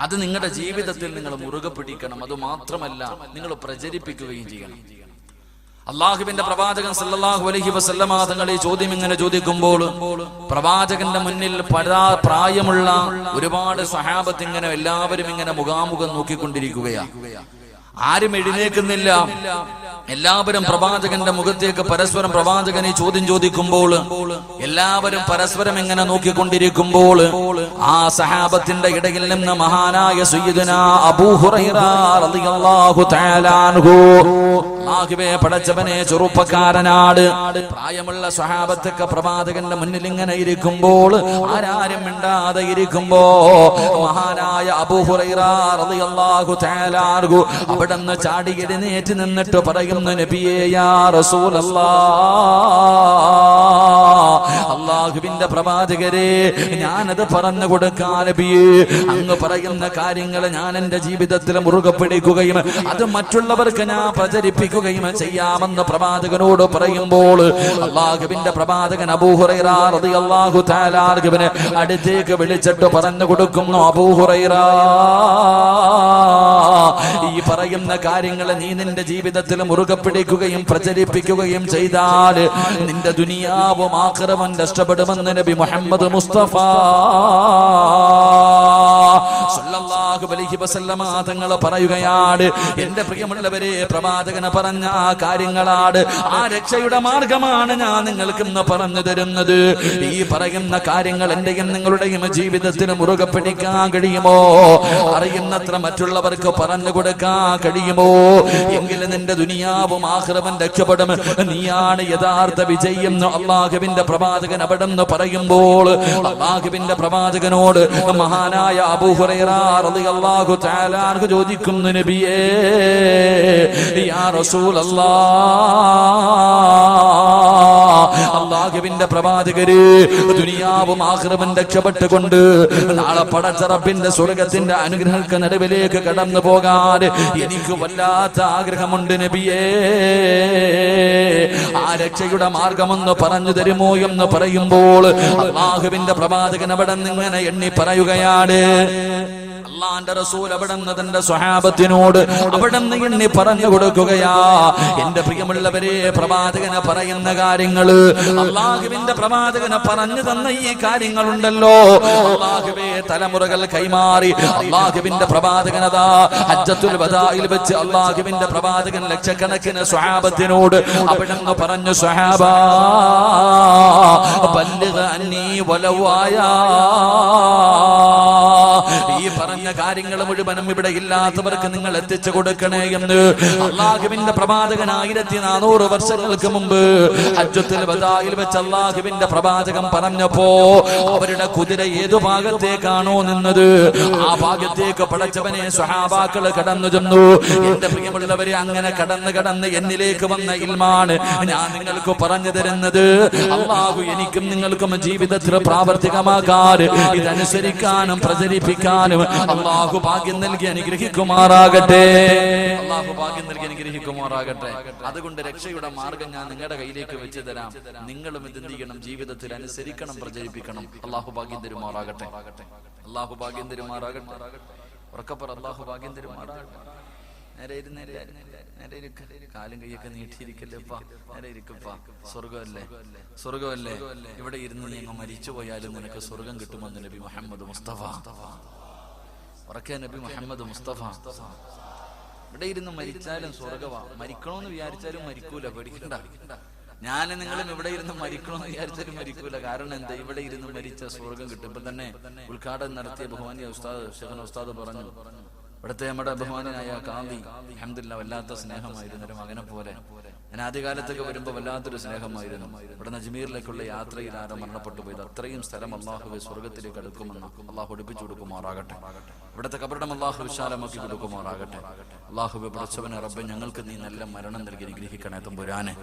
അത് നിങ്ങളുടെ ജീവിതത്തിൽ നിങ്ങൾ മുറുകെ പിടിക്കണം. അത് മാത്രമല്ല, നിങ്ങൾ പ്രചരിപ്പിക്കുകയും ചെയ്യണം. അള്ളാഹുവിന്റെ പ്രവാചകൻ സല്ലല്ലാഹു അലൈഹി വസല്ലമ തങ്ങൾ ഈ ചോദ്യം ഇങ്ങനെ ചോദിക്കുമ്പോൾ പ്രവാചകന്റെ മുന്നിൽ പ്രായമുള്ള ഒരുപാട് സ്വഹാബത്ത് ഇങ്ങനെ എല്ലാവരും ഇങ്ങനെ മുഖാമുഖം നോക്കിക്കൊണ്ടിരിക്കുകയാണ്. ആരും എഴുന്നേൽക്കുന്നില്ല. എല്ലാവരും പ്രവാചകന്റെ മുഖത്തേക്ക് പരസ്പരം പ്രവാചകൻ ഈ ചോദ്യം ചോദിക്കുമ്പോൾ എല്ലാവരും പരസ്പരം ഇങ്ങനെ നോക്കിക്കൊണ്ടിരിക്കുമ്പോൾ ആ സഹാബത്തിന്റെ ഇടയിൽ നിന്ന് മഹാനായ സയ്യിദുനാ അബൂ ഹുറൈറ റളിയല്ലാഹു തആല അൻഹു, അല്ലാഹുവേ പടച്ചവനെ, ചെറുപ്പക്കാരനാട് പ്രായമുള്ള സ്വഹാബത്തൊക്കെ പ്രവാചകന്റെ മുന്നിൽ ഇങ്ങനെ ഇരിക്കുമ്പോൾ ആരാരും മിണ്ടാതെ ഇരിക്കുമ്പോ മഹാനായ അബൂ ഹുറൈറ റളിയല്ലാഹു തആല അൻഹു അവിടുന്ന് ചാടി എഴുന്നേറ്റ് നിന്നിട്ട് പറയുന്നു, നബിയേ യാ റസൂലല്ലാഹ്, അല്ലാഹുവിന്റെ പ്രവാചകരെ, ഞാനത് പറഞ്ഞു കൊടുക്കാൻ നബിയേ, അങ്ങ് പറയുന്ന കാര്യങ്ങൾ ഞാൻ എന്റെ ജീവിതത്തിൽ മുറുകെ പിടിക്കുകയും അത് മറ്റുള്ളവർക്ക് ഞാൻ പ്രചരിപ്പിക്കുകയും ചെയ്യാമെന്ന് പ്രവാചകനോട് പറയുമ്പോൾ അല്ലാഹുവിന്റെ പ്രവാചകൻ അബൂ ഹുറൈറ റളിയല്ലാഹു തആല അൻഹുവിനെ അടുത്തേക്ക് വിളിച്ചിട്ട് പറഞ്ഞു കൊടുക്കുന്നു, അബൂ ഹുറൈറ, ഈ പറയുന്ന കാര്യങ്ങൾ നീ നിന്റെ ജീവിതത്തിൽ മുറുകെ പിടിക്കുകയും പ്രചരിപ്പിക്കുകയും ചെയ്താൽ നിന്റെ ദുനിയാവും ആഖിറവും നഷ്ടപ്പെടുമെന്ന് നബി മുഹമ്മദ് മുസ്തഫ സല്ലല്ലാഹു അലൈഹി വസല്ലമ തങ്ങൾ പറയുകയാണ്. എന്റെ പ്രിയമുള്ളവരെ, പ്രവാചകന് പറഞ്ഞ ആ കാര്യങ്ങളാണ്, ആ രക്ഷയുടെ മാർഗമാണ് ഞാൻ നിങ്ങൾക്ക് ഇന്ന് പറഞ്ഞു തരുന്നത്. ഈ പറയുന്ന കാര്യങ്ങൾ എന്റെയും നിങ്ങളുടെയും ജീവിതത്തിന് മുറുകെ പിടിക്കാൻ കഴിയുമോ? അറിയുന്നത്ര മറ്റുള്ളവർക്ക് പറഞ്ഞു കൊടുക്കാൻ കഴിയുമോ? എങ്കിലും നിന്റെ ദുനിയാവും ആഖിറവും രക്ഷപ്പെടും. നീയാണ് യഥാർത്ഥ വിജയം അല്ലാഹുവിന്റെ പ്രവാചകൻ അവിടെ നിന്ന് പറയുമ്പോൾ അല്ലാഹുവിന്റെ പ്രവാചകനോട് മഹാനായ അബൂ ഹുറൈറ റളിയല്ലാഹു തആല അൻഹു ചോദിക്കുന്നു, നബിയേ യാ റസൂലല്ലാഹ്, അല്ലാഹുവിന്റെ പ്രവാചകരെ, ദുനിയാവും ആഖിറവും രക്ഷപ്പെട്ടുകൊണ്ട് നാളെ പടച്ച റബ്ബിന്റെ സ്വർഗ്ഗത്തിന്റെ അനുഗ്രഹങ്ങൾക്ക് നടുവിലേക്ക് കടന്നു പോകാൻ എനിക്ക് വല്ലാത്ത ആഗ്രഹമുണ്ട് നബിയേ. ആ രക്ഷയുടെ മാർഗമെന്ന് പറഞ്ഞു തരുമോ എന്ന് പറയുമ്പോൾ അല്ലാഹുവിന്റെ പ്രവാചകൻ അവിടെ നിന്നിങ്ങനെ എണ്ണി പറയുകയാണ്. അല്ലാഹുവിന്റെ റസൂൽ അവിടുന്ന് തന്റെ സ്വഹാബത്തിനോട് അവിടുന്ന് എണ്ണി പറഞ്ഞു കൊടുക്കുകയാ, എന്റെ പ്രിയമുള്ളവരെ, പ്രവാചകന് പറയുന്ന കാര്യങ്ങള്, അല്ലാഹുവിന്റെ പ്രവാചകന് പറഞ്ഞു തന്ന ഈ കാര്യങ്ങളുണ്ടല്ലോ, അല്ലാഹുവേ തലമുറകൾ കൈമാറി അല്ലാഹുവിന്റെ പ്രവാചകനതാ ഹജ്ജത്തുൽ വദാഇൽ വെച്ച് അല്ലാഹുവിന്റെ പ്രവാചകൻ ലക്ഷക്കണക്കിന് സ്വഹാബത്തിനോട് അവിടുന്ന് പറഞ്ഞു, സ്വഹാബാ ബല്ലിഗ് അന്നീ വലൗ ആയാ, ഈ പറഞ്ഞ കാര്യങ്ങൾ മുഴുവനും ഇവിടെ ഇല്ലാത്തവർക്ക് നിങ്ങൾ എത്തിച്ചു കൊടുക്കണേ എന്ന് അല്ലാഹുവിന്റെ പ്രവാചകൻ 1400 വർഷങ്ങൾക്ക് മുമ്പ് ഹജ്ജത്തുൽ വദാഇൽ വെച്ച് അല്ലാഹുവിന്റെ പ്രവാചകൻ പറഞ്ഞപ്പോ അവരുടെ കുതിര ഏതു ഭാഗത്തേക്കാണോ നിന്നത് ആ ഭാഗത്തേക്ക് പടച്ചവനെ സ്വഹാബാക്കൾ കടന്നു ചെന്നു. എന്റെ പ്രിയമുള്ളവരെ, അങ്ങനെ കടന്ന് എന്നിലേക്ക് വന്ന ഇൽമാണ് ഞാൻ നിങ്ങൾക്ക് പറഞ്ഞു തരുന്നത്. അല്ലാഹു എനിക്കും നിങ്ങൾക്കും ജീവിതത്തിൽ പ്രാവർത്തികമാക്കാൻ, ഇതനുസരിക്കാനും പ്രചരിപ്പിക്കാനും അല്ലാഹു ഭാഗ്യം നൽകി അനുഗ്രഹിക്കുമാറാകട്ടെ. അല്ലാഹു ഭാഗ്യം നൽകി അനുഗ്രഹിക്കുമാറാകട്ടെ. അതുകൊണ്ട് രക്ഷയുടെ മാർഗം ഞാൻ നിങ്ങളുടെ കയ്യിലേക്ക് വെച്ച് തരാം. നിങ്ങളും ഇത് എന്ത് ചെയ്യണം? ജീവിതത്തിൽ അനുസരിക്കണം, പ്രചരിപ്പിക്കണം. അല്ലാഹു ഭാഗ്യം തരുമാറാകട്ടെ. അല്ലാഹു ഭാഗ്യം തരുമാറാകട്ടെ. ഉറക്കപ്പുറ അല്ലാഹു ഭാഗ്യം തരുമാറാകട്ടെ. നേരെ ഇരിക്ക, കാലും കൈയൊക്കെ നീട്ടിയിരിക്കല്ലേപ്പാ, നേരെ ഇരിക്കപ്പാ. സ്വർഗമല്ലേ ഇവിടെ ഇരുന്ന് നീ അങ്ങ് മരിച്ചു പോയാലും നിനക്ക് സ്വർഗം കിട്ടുമെന്ന് നബി മുഹമ്മദ് മുസ്തഫ. ഉറക്കെ നബി മുഹമ്മദ് മുസ്തഫ. ഇവിടെ ഇരുന്ന് മരിച്ചാലും സ്വർഗവാ. മരിക്കണമെന്ന് വിചാരിച്ചാലും മരിക്കൂല, പേടിക്കണ്ട. ഞാനും നിങ്ങളും ഇവിടെ ഇരുന്ന് മരിക്കണമെന്ന് വിചാരിച്ചാലും മരിക്കൂല. കാരണം എന്താ? ഇവിടെ ഇരുന്ന് മരിച്ച സ്വർഗം കിട്ടും. ഇപ്പൊ തന്നെ ഉദ്ഘാടനം നടത്തിയ ബഹുമാനിയ ഉസ്താദ് ഷെഖൻ ഉസ്താദ് പറഞ്ഞു, ഇവിടുത്തെ നമ്മുടെ ബഹുമാനായ കാന്തി അൽഹംദുലില്ലാ വല്ലാത്ത സ്നേഹമായിരുന്നു, ഒരു മകനെ പോലെ. ഞാൻ ആദ്യകാലത്തൊക്കെ വരുമ്പോൾ വല്ലാത്തൊരു സ്നേഹമായിരുന്നു. ഇവിടെ അജ്മീറിലേക്കുള്ള യാത്രയിൽ ആരോ മരണപ്പെട്ടു പോയത്. അത്രയും സ്ഥലം അല്ലാഹുവേ സ്വർഗത്തിലേക്ക് അടുക്കുമെന്ന് അല്ലാഹു ഒടിപ്പിച്ചു കൊടുക്കുമാറാകട്ടെ. ഇവിടുത്തെ കബറിടം അല്ലാഹു വിശാലമാക്കി കൊടുക്കുമാറാകട്ടെ. അല്ലാഹുവേ പടച്ചവനെ റബ്ബേ, ഞങ്ങൾക്ക് നീ നല്ല മരണം നൽകി അനുഗ്രഹിക്കണേ തമ്പുരാനെ.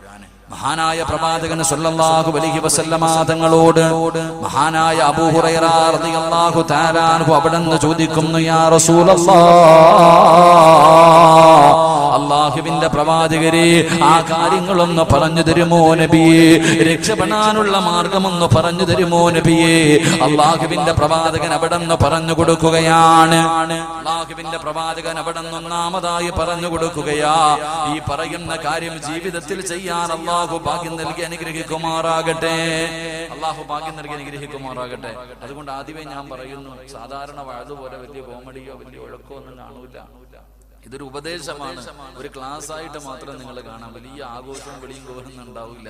മഹാനായ പ്രവാചകൻ സല്ലല്ലാഹു അലൈഹി വസല്ലമ തങ്ങളോട് മഹാനായ അബൂ ഹുറൈറ റളിയല്ലാഹു തആല അൻഹു അവിടുന്ന് ചോദിക്കുന്നു, യാ റസൂലല്ലാഹ്, അള്ളാഹുവിന്റെ പ്രവാചകരെ ആ കാര്യങ്ങളൊന്ന് പറഞ്ഞു തരുമോ നബിയേ? രക്ഷപ്പെടാനുള്ള മാർഗമൊന്ന് പറഞ്ഞു തരുമോ നബിയേ? അള്ളാഹുവിന്റെ പ്രവാചകൻ അവിടെ നിന്ന് പറഞ്ഞു കൊടുക്കുകയാണ്. അള്ളാഹുവിന്റെ പ്രവാചകൻ അവിടെ നിന്ന് ഒന്നാമതായി പറഞ്ഞു കൊടുക്കുകയാ, ഈ പറയുന്ന കാര്യം ജീവിതത്തിൽ ചെയ്യാൻ അള്ളാഹു ഭാഗ്യം നൽകി അനുഗ്രഹിക്കുമാറാകട്ടെ. അള്ളാഹു ഭാഗ്യം നൽകി അനുഗ്രഹിക്കുമാറാകട്ടെ. അതുകൊണ്ട് ആദ്യമേ ഞാൻ പറയുന്നു, സാധാരണ വഅദ് പോലെ വലിയ കോമഡിയോ വലിയ ഒഴക്കോ ഒന്നും കാണൂല. ഇതൊരു ഉപദേശമാണ്. ഒരു ക്ലാസ് ആയിട്ട് മാത്രം നിങ്ങൾ കാണാം. വലിയ ആഘോഷവും വെളിയും കോരുന്നും ഉണ്ടാവില്ല.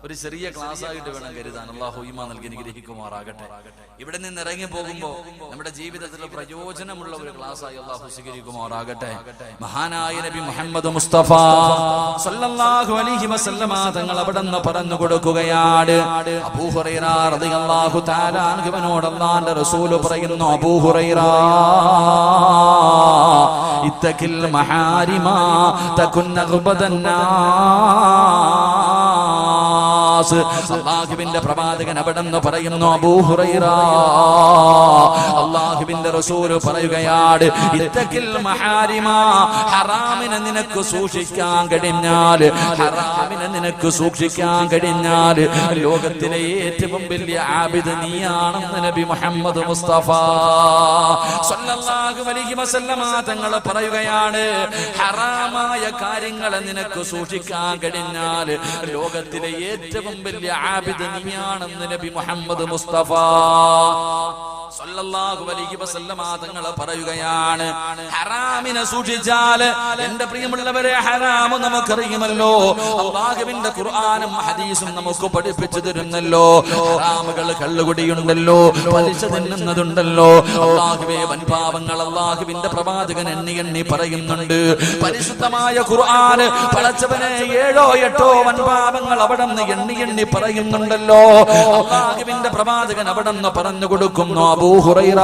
ഒരു ചെറിയ ക്ലാസ് ആയിട്ട് വേണം കരുതാൻ. അള്ളാഹു ഈമാൻ നൽകി അനുഗ്രഹിക്കുമാറാകട്ടെ. ഇവിടെ നിന്ന് ഇറങ്ങി പോകുമ്പോൾ നമ്മുടെ ജീവിതത്തിൽ പ്രയോജനമുള്ള ഒരു ക്ലാസ് ആയി അള്ളാഹു സ്വീകരിക്കുമാറാകട്ടെ. മഹാനായ നബി മുഹമ്മദ് മുസ്തഫ സല്ലല്ലാഹു അലൈഹി വസല്ലമ തങ്ങൾ അവിടെ നിന്ന് പറഞ്ഞു കൊടുക്കുകയാണ്. അബൂ ഹുറൈറ റളിയല്ലാഹു തആല അൻഹുവിനോട് അല്ലാഹുവിന്റെ റസൂൽ പറയുന്നു, അബൂ ഹുറൈറ ഇത്തഖിൽ മഹാരിമ തകുൻ നഗ്ബദന്നാസ്. അല്ലാഹുവിന്റെ പ്രവാചകൻ അവിടെ നിന്ന് പറയുന്നു, അബൂ ഹുറൈറ അല്ലാഹുവിന്റെ റസൂൽ പറയുകയാണ്, ഇത്തഖിൽ മഹാരിമ, ഹറാമിനെ നിനക്ക് സൂക്ഷിക്കാൻ കഴിഞ്ഞാൽ, ഹറാമിനെ നിനക്ക് സൂക്ഷിക്കാൻ കഴിഞ്ഞാൽ ലോകത്തിലെ ഏറ്റവും വലിയ ആബിദ് നീയാണെന്ന് നബി മുഹമ്മദ് മുസ്തഫ സല്ലല്ലാഹു അലൈഹി വസല്ലമ തങ്ങൾ പറയുകയാണ്. ഹറാമായ കാര്യങ്ങളെ നിനക്ക് സൂക്ഷിക്കാൻ കഴിഞ്ഞാൽ ലോകത്തിലെ ഏറ്റവും വലിയ ആബിദ് നീയാണെന്ന് നബി മുഹമ്മദ് മുസ്തഫ സല്ലല്ലാഹു അലൈഹി വസല്ലമ തങ്ങൾ പറയുകയാണ്. ഹറാമിനെ സൂക്ഷിച്ചാൽ, എന്റെ പ്രിയമുള്ളവരെ, ഹറാം നമുക്കറിയുമല്ലോ. അല്ലാഹുവിന്റെ ഖുർആനും ഹദീസും നമുക്ക് പഠിപ്പിച്ചു തരുന്നല്ലോ. ഹറാമുകൾ കള്ളുകുടിയുണ്ടല്ലോ, പലിശ തിന്നുന്നതുണ്ടല്ലോ. അല്ലാഹുവേ, വൻപാപങ്ങൾ അല്ലാഹുവിന്റെ പ്രവാചകൻ എണ്ണി എണ്ണി പറയുന്നുണ്ട്. പരിശുദ്ധമായ ഖുർആൻ പടച്ചവനെ 7 8 വൻപാപങ്ങൾ അവിടെ നിന്ന് എണ്ണി എണ്ണി പറയുന്നുണ്ടല്ലോ. അല്ലാഹുവിന്റെ പ്രവാചകൻ അവിടെ നിന്ന് പറഞ്ഞു കൊടുക്കുന്നു, അബൂ ഹുറൈറ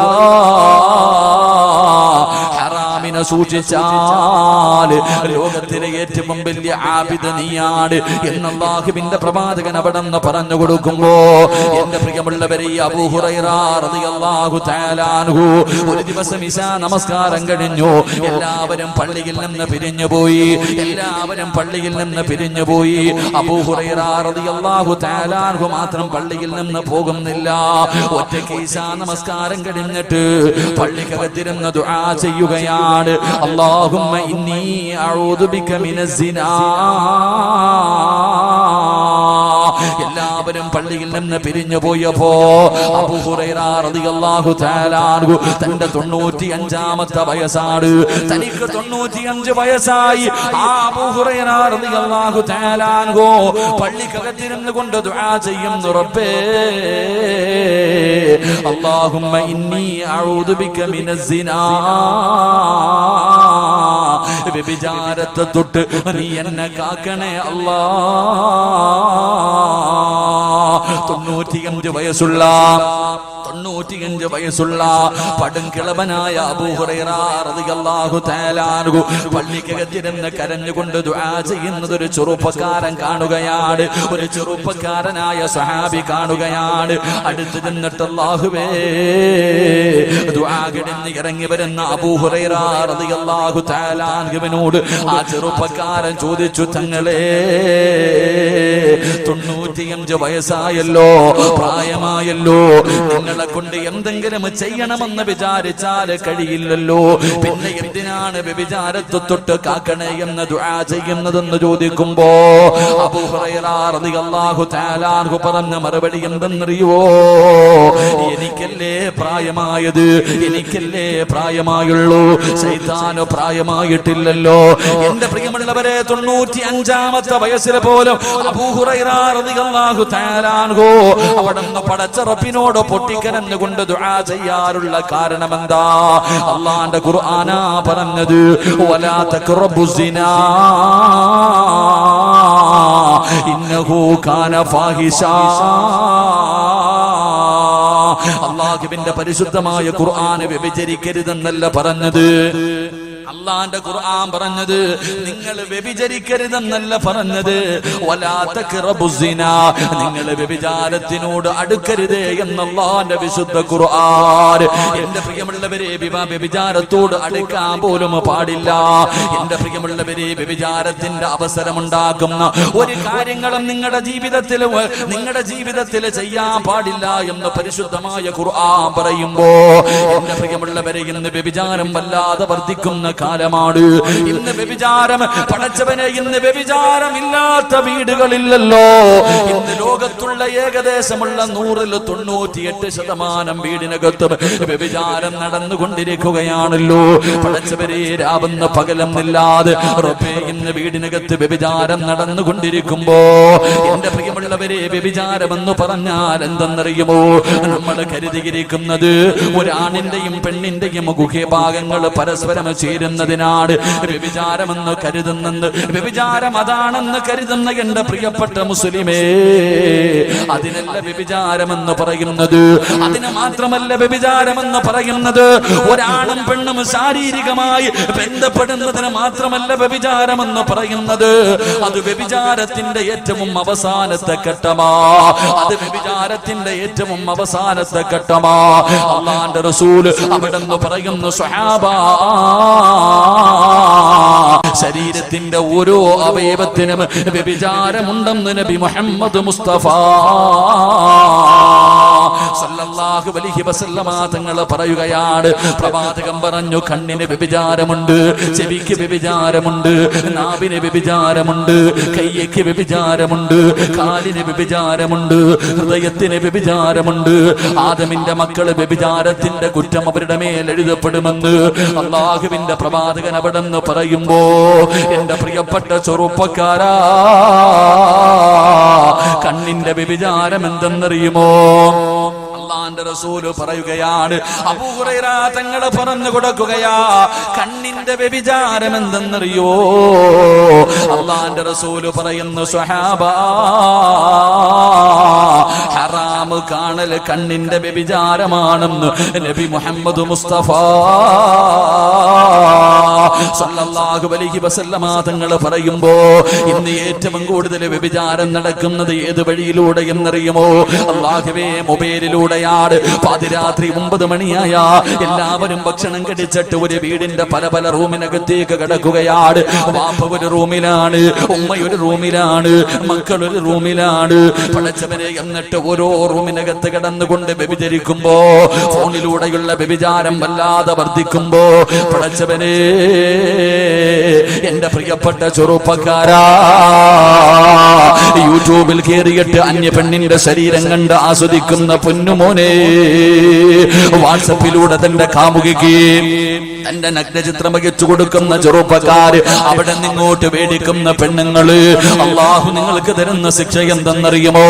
ഹറാമിനെ സൂക്ഷിച്ചാൽ ലോകത്തിലെ ഏറ്റവും വലിയ ആബിദ് നീയാണ് എന്ന് അല്ലാഹുവിന്റെ പ്രവാചകൻ അവിടെ നിന്ന് പറഞ്ഞു കൊടുക്കുമ്പോ, എന്റെ പ്രിയമുള്ളവരെ, ഈ അബൂ ഹുറൈറ റളിയല്ലാഹു തആല അൻഹു ഒരു ദിവസം ഇശാ നമസ്കാരം കഴിഞ്ഞു. എല്ലാവരും പള്ളിയിൽ നിന്ന് പിരിഞ്ഞുപോയി. എല്ലാവരും പള്ളിയിൽ നിന്ന് പിരിഞ്ഞുപോയി. അബൂ ഹുറൈറ റളിയല്ലാഹു തആല അൻഹു മാത്രം പള്ളിയിൽ നിന്ന് പോകുന്നില്ല. ഒറ്റയ്ക്ക് ഇശാ നമസ്കാരം കഴിഞ്ഞിട്ട് പള്ളിക്കകത്തിരുന്ന് ദുആ ചെയ്യുകയാണ്. അല്ലാഹുമ്മ ഇന്നി അഊദു ബിക മിനസ് സിനാ. എല്ലാവരും പള്ളിയിൽ നിന്ന് പിരിഞ്ഞു പോയപ്പോ അബൂ ഹുറൈറ റളിയല്ലാഹു തആല അൻഹു തന്റെ 95ാമത്തെ വയസ്സാണ്. തനിക്ക് 95 വയസ്സായി. ആ അബൂ ഹുറൈറ റളിയല്ലാഹു തആല അൻഹു പള്ളിക്കകത്തിരുന്ന് കൊണ്ട് ദുആ ചെയ്യുന്നു, റബ്ബേ അല്ലാഹുമ്മ ഇന്നി അഊദു ബിക മിനസ് സിനാ. വ്യഭിചാരത്തെ തൊട്ട് നീ എന്നെ കാക്കണേ അല്ലാ. 95 വയസ്സുള്ള പടുംകിളവനായ അബൂ ഹുറൈറ റളിയല്ലാഹു തആല അൻഹു പള്ളിക്കകത്തിരുന്ന് കരഞ്ഞുകൊണ്ട് ദുആ ചെയ്യുന്നത് ഒരു ചെറുപ്പക്കാരൻ കാണുകയാണ്. ഒരു ചെറുപ്പക്കാരനായ സ്വഹാബി കാണുകയാണ്. അടുത്ത് ചെന്നിട്ട്, അല്ലാഹുവേ, ദുആ കഴിഞ്ഞ് ഇറങ്ങി വരുന്ന അബൂ ഹുറൈറ റളിയല്ലാഹു തആല അൻഹുവിനോട് ആ ചെറുപ്പക്കാരൻ ചോദിച്ചു, തങ്ങളെ 95 വയസ്സായല്ലോ, പ്രായമായല്ലോ, നിങ്ങളെ കൊണ്ട് എന്തെങ്കിലും ചെയ്യണമെന്ന് വിചാരിച്ചാൽ കഴിയില്ലല്ലോ, പിന്നെ എന്തിനാണ് വ്യഭിചാരത്തെ തൊട്ട് കാക്കണേ എന്ന് ദുആ ചെയ്യുന്നതെന്ന് ചോദിക്കുമ്പോ അബൂ ഹുറൈറ റളിയല്ലാഹു തആല അൻഹു പറഞ്ഞ മറുപടി എന്തെന്നറിയോ? എനിക്കല്ലേ പ്രായമായത്, എനിക്കല്ലേ പ്രായമായുള്ളൂ, ശൈത്താന് പ്രായമായിട്ടില്ലല്ലോ. എന്റെ പ്രിയമുള്ളവരെ, 95ാമത്തെ വയസ്സിൽ പോലും അബൂ ഹുറൈറ റളിയല്ലാഹു തആല അൻഹു അവിടുന്ന് പടച്ച റബ്ബിനോട് പൊട്ടിക്കരഞ്ഞുകൊണ്ട് ദുആ ചെയ്യാറുള്ള കാരണം എന്താ? അല്ലാഹുവിന്റെ ഖുർആനാ പറഞ്ഞത്, വലാ തഖറബുസ് സിനാ ഇന്നഹു കാന ഫാഹിഷാ. അല്ലാഹുവിന്റെ പരിശുദ്ധമായ ഖുർആൻ വ്യഭിചരിക്കരുതെന്നല്ല പറഞ്ഞത്. അള്ളാന്റെ ഖുർആൻ പറഞ്ഞത് നിങ്ങൾ വ്യഭിചരിക്കരുതെന്നല്ല പറഞ്ഞത്, വലാ തഖറബുസിനാ, നിങ്ങൾ വ്യഭിചാരത്തിനോട് അടുക്കരുതേ എന്നല്ലാഹുവിന്റെ വിശുദ്ധ ഖുർആൻ. എന്റെ പ്രിയമുള്ളവരെ, വ്യഭിചാരത്തോട് അടുക്കാൻ പോലും പാടില്ല. എന്റെ പ്രിയമുള്ളവരെ, വ്യഭിചാരത്തിന്റെ അവസരമുണ്ടാക്കുന്ന ഒരു കാര്യങ്ങളും നിങ്ങളുടെ ജീവിതത്തിൽ ചെയ്യാൻ പാടില്ല എന്ന് പരിശുദ്ധമായ ഖുർആൻ പറയുമ്പോ, എന്റെ പ്രിയമുള്ളവരെ, ഇന്ന് വ്യഭിചാരം വല്ലാതെ വർദ്ധിക്കുന്ന കാലമാണ്. ഇന്ന് വ്യഭിചാരം, പടച്ചവനെ, ഇന്ന് വ്യഭിചാരമില്ലാത്ത വീടുകളില്ലല്ലോ. ഇന്ന് ലോകത്തുള്ള ഏകദേശമുള്ള 100-98% വീടിനകത്തും വ്യഭിചാരം നടന്നുകൊണ്ടിരിക്കുകയാണല്ലോ. പടച്ചവരെ, രാവെന്ന് പകലെന്നില്ലാതെ റബ്ബേ, ഇന്ന് വീടിനകത്ത് വ്യഭിചാരം നടന്നുകൊണ്ടിരിക്കുമ്പോ, എന്റെ പ്രിയമുള്ളവരെ, വ്യഭിചാരമെന്ന് പറഞ്ഞാൽ എന്തെന്നറിയുമോ? നമ്മൾ കരുതിയിരിക്കുന്നത് ഒരാണിന്റെയും പെണ്ണിന്റെയും ഗുഹ്യഭാഗങ്ങൾ പരസ്പരം ചേരുന്നതിനാണ് വ്യഭിചാരമെന്ന് കരുതുന്നത്. വ്യഭിചാരം അതാണെന്ന് കരുതുന്ന എന്റെ പ്രിയപ്പെട്ട മുസ്ലിമേ, അതിനല്ല വ്യഭിചാരമെന്ന് പറയുന്നത്. അതിന് മാത്രമല്ല വ്യഭിചാരമെന്ന് പറയുന്നത്, ഒരാണും പെണ്ണും ശാരീരികമായി ബന്ധപ്പെടുന്നതിന് മാത്രമല്ല വ്യഭിചാരമെന്ന് പറയുന്നത്. അത് വ്യഭിചാരത്തിന്റെ ഏറ്റവും അവസാനത്തെ ഘട്ടമാ. അത് വ്യഭിചാരത്തിന്റെ ഏറ്റവും അവസാനത്തെ ഘട്ടമാ. അല്ലാഹുവിന്റെ റസൂൽ അവിടെന്ന് പറയുന്നു, സ്വഹാബാ, ശരീരത്തിന്റെ ഓരോ അവയവത്തിനും വ്യഭിചാരമുണ്ടെന്ന് നബി മുഹമ്മദ് മുസ്തഫ സല്ലല്ലാഹു അലൈഹി വസല്ലമ തങ്ങൾ പറയുകയാണ്. പ്രവാചകൻ പറഞ്ഞു, കണ്ണിന് വ്യഭിചാരമുണ്ട്, ചെവിക്ക് വ്യഭിചാരമുണ്ട്, നാവിന് വ്യഭിചാരമുണ്ട്, കൈയ്ക്ക് വ്യഭിചാരമുണ്ട്, കാലിന് വ്യഭിചാരമുണ്ട്, ഹൃദയത്തിന് വ്യഭിചാരമുണ്ട്. ആദമിന്റെ മക്കള് വ്യഭിചാരത്തിന്റെ കുറ്റം അവരുടെ മേൽ എഴുതപ്പെടുമെന്ന് അല്ലാഹുവിന്റെ പ്രവാചകൻ അവിടെന്ന് പറയുമ്പോ, എന്റെ പ്രിയപ്പെട്ട ചെറുപ്പക്കാരാ, കണ്ണിന്റെ വ്യഭിചാരം എന്തെന്നറിയുമോ? അല്ലാഹുവിന്റെ റസൂല് പറയുകയാണ്, അബൂ ഹുറൈറ തങ്ങൾ പറഞ്ഞു കൊടുക്കുകയാ, കണ്ണിന്റെ വ്യഭിചാരം എന്തെന്നറിയോ? അല്ലാഹുവിന്റെ റസൂല് പറയുന്നു, സ്വഹാബാ, ഹറാം കാണൽ കണ്ണിന്റെ വ്യഭിചാരമാണെന്ന് നബി മുഹമ്മദ് മുസ്തഫ സല്ലല്ലാഹു അലൈഹി വസല്ലമ തങ്ങൾ പറയുമ്പോ, ഇന്ന് ഏറ്റവും കൂടുതൽ വ്യഭിചാരം നടക്കുന്നത് ഏത് വഴിയിലൂടെ എന്നറിയുമോ? അല്ലാഹുവേ, മൊബൈലിലൂടെയാണ്. പാതിരാത്രി 9 മണിയായ എല്ലാവരും ഭക്ഷണം കഴിച്ചിട്ട് ഒരു വീടിന്റെ പല പല റൂമിനകത്തേക്ക് കിടക്കുകയാണ്. വാപ്പ ഒരു റൂമിലാണ്, ഉമ്മ ഒരു റൂമിലാണ്, മക്കൾ ഒരു റൂമിലാണ്. പടച്ചവനെ, എന്നിട്ട് ഓരോ റൂമിനകത്ത് കിടന്നുകൊണ്ട് വ്യഭിചരിക്കുമ്പോ, ഫോണിലൂടെയുള്ള വ്യഭിചാരം വല്ലാതെ വർദ്ധിക്കുമ്പോ, പടച്ചവനെ, എന്റെ പ്രിയപ്പെട്ട ചെറുപ്പക്കാരാ, യൂട്യൂബിൽ കയറിയിട്ട് അന്യ പെണ്ണിന്റെ ശരീരം കണ്ട് ആസ്വദിക്കുന്ന പൊന്നുമോനെ, വാട്സപ്പിലൂടെ തന്റെ കാമുകിക്ക് തന്റെ നഗ്നചിത്രം വഹിച്ചു കൊടുക്കുന്ന ചെറുപ്പക്കാര്, അവിടെ നിങ്ങോട്ട് വേടിക്കുന്ന പെണ്ണുങ്ങള്, അള്ളാഹു നിങ്ങൾക്ക് തരുന്ന ശിക്ഷ എന്തെന്നറിയുമോ?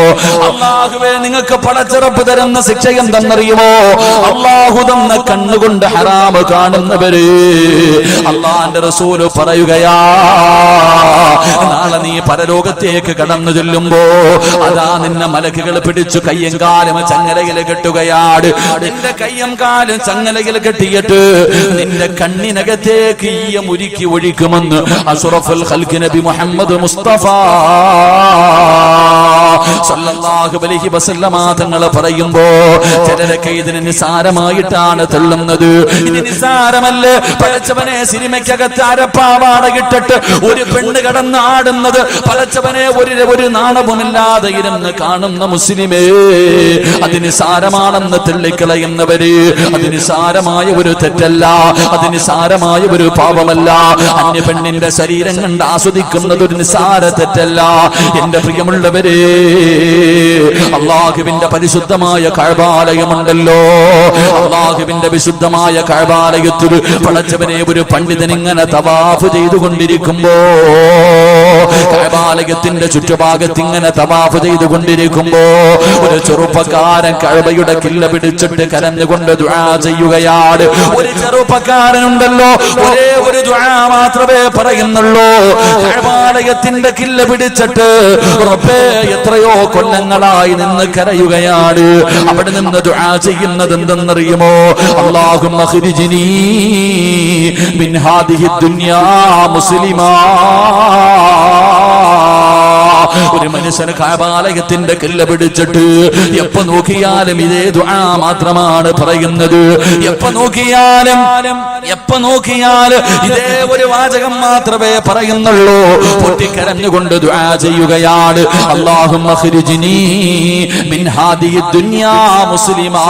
അള്ളാഹുവേ, നിങ്ങൾക്ക് പടച്ചിറപ്പ് തരുന്ന ശിക്ഷ എന്തെന്നറിയുമോ? അള്ളാഹു തന്ന കണ്ണുകൊണ്ട് ഹറാമ് കാണുന്നവര്, അള്ളാന്റെ റസൂല് പറയുകയാ, നാളെ നീ പരലോകത്തേക്ക് കടന്നു ചെല്ലുമ്പോ അതാ നിന്നെ മലക്കുകൾ പിടിച്ചു കയ്യും കാലും ചങ്ങലയിൽ കെട്ടുകയാണ്. നിന്റെ കയ്യും കാലും ചങ്ങലയിൽ കെട്ടിയിട്ട് നിന്റെ കണ്ണിനകത്തേക്ക് ഈയ മുരുക്കി ഒഴിക്കുമെന്ന് അഷ്റഫുൽ ഖൽഖ് നബി മുഹമ്മദ് മുസ്തഫ സല്ലല്ലാഹു അലൈഹി വസല്ലമ തങ്ങൾ പറയുമ്പോ, ചിലരൊക്കെ ഇതിന് നിസാരമായിട്ടാണ് തള്ളുന്നത്. ഇത് നിസാരമല്ലേ? പടച്ചവനെ, സിനിമയ്ക്കകത്ത് അരപ്പാവാട ഇട്ടിട്ട് ഒരു പെണ്ണ് കടന്ന് ആടുന്നത് പടച്ചവനെ ഒരു നാണവുമില്ലാതെ ഇരുന്ന് കാണുന്ന മുസ്ലിമേ, അത് നിസാരമാണെന്ന് തള്ളിക്കളയുന്നവര്, അത് നിസാരമായ ഒരു തെറ്റല്ല, അത് നിസാരമായ ഒരു പാപമല്ല. അന്യ പെണ്ണിന്റെ ശരീരം കണ്ട് ആസ്വദിക്കുന്നത് ഒരു നിസാര തെറ്റല്ല. എന്റെ പ്രിയമുള്ളവരെ, അള്ളാഹുവിന്റെ പരിശുദ്ധമായ കഅബാലയമുണ്ടല്ലോ, അള്ളാഹുവിന്റെ വിശുദ്ധമായ കഅബാലയത്തിൽ പടച്ചവനെ ഒരു പണ്ഡിതൻ ഇങ്ങനെ തവാ തവാഫ് ചെയ്തുകൊണ്ടിരിക്കുമ്പോ, കഅബാലയത്തിന്റെ ചുറ്റുഭാഗത്ത് ഇങ്ങനെ തവാഫ് ചെയ്തുകൊണ്ടിരിക്കുമ്പോ ഒരു ചെറുപ്പക്കാരൻ കഅബയുടെ കില്ല പിടിച്ചിട്ട് കരഞ്ഞുകൊണ്ട് ദുആ ചെയ്യുകയാണ്. ഒരു ചെറുപ്പക്കാരനുണ്ടല്ലോ, ഒരേ ഒരു ദുആ മാത്രമേ പറയുന്നുള്ളൂ. കഅബാലയത്തിന്റെ കില്ല പിടിച്ചിട്ട് റബ്ബേ എത്രയോ കൊല്ലങ്ങളായി നിന്ന് കരയുകയാണ്. അവിടെ നിന്ന് ദുആ ചെയ്യുന്നത് എന്തെന്നറിയുമോ? അല്ലാഹുമ്മ ഖ്രിജ്നി മിൻ ഹാദിഹി ദുനിയാ മുസ്ലിമാ. ഒരു മനുഷ്യന് കഅബാലയത്തിന്റെ കില്ല പിടിച്ചിട്ട് എപ്പോ നോക്കിയാലും ഇതേ ദുആ മാത്രമാണ് പറയുന്നത്. എപ്പോ നോക്കിയാലും ഇതേ ഒരു വാചകം മാത്രമേ പറയുന്നുള്ളൂ. പൊട്ടിക്കരഞ്ഞുകൊണ്ട് ദുആ ചെയ്യുകയാണ്. അല്ലാഹുമ്മ ഖ്രിജ്നി മിൻ ഹാദിഹി ദുനിയാ മുസ്ലിമാ.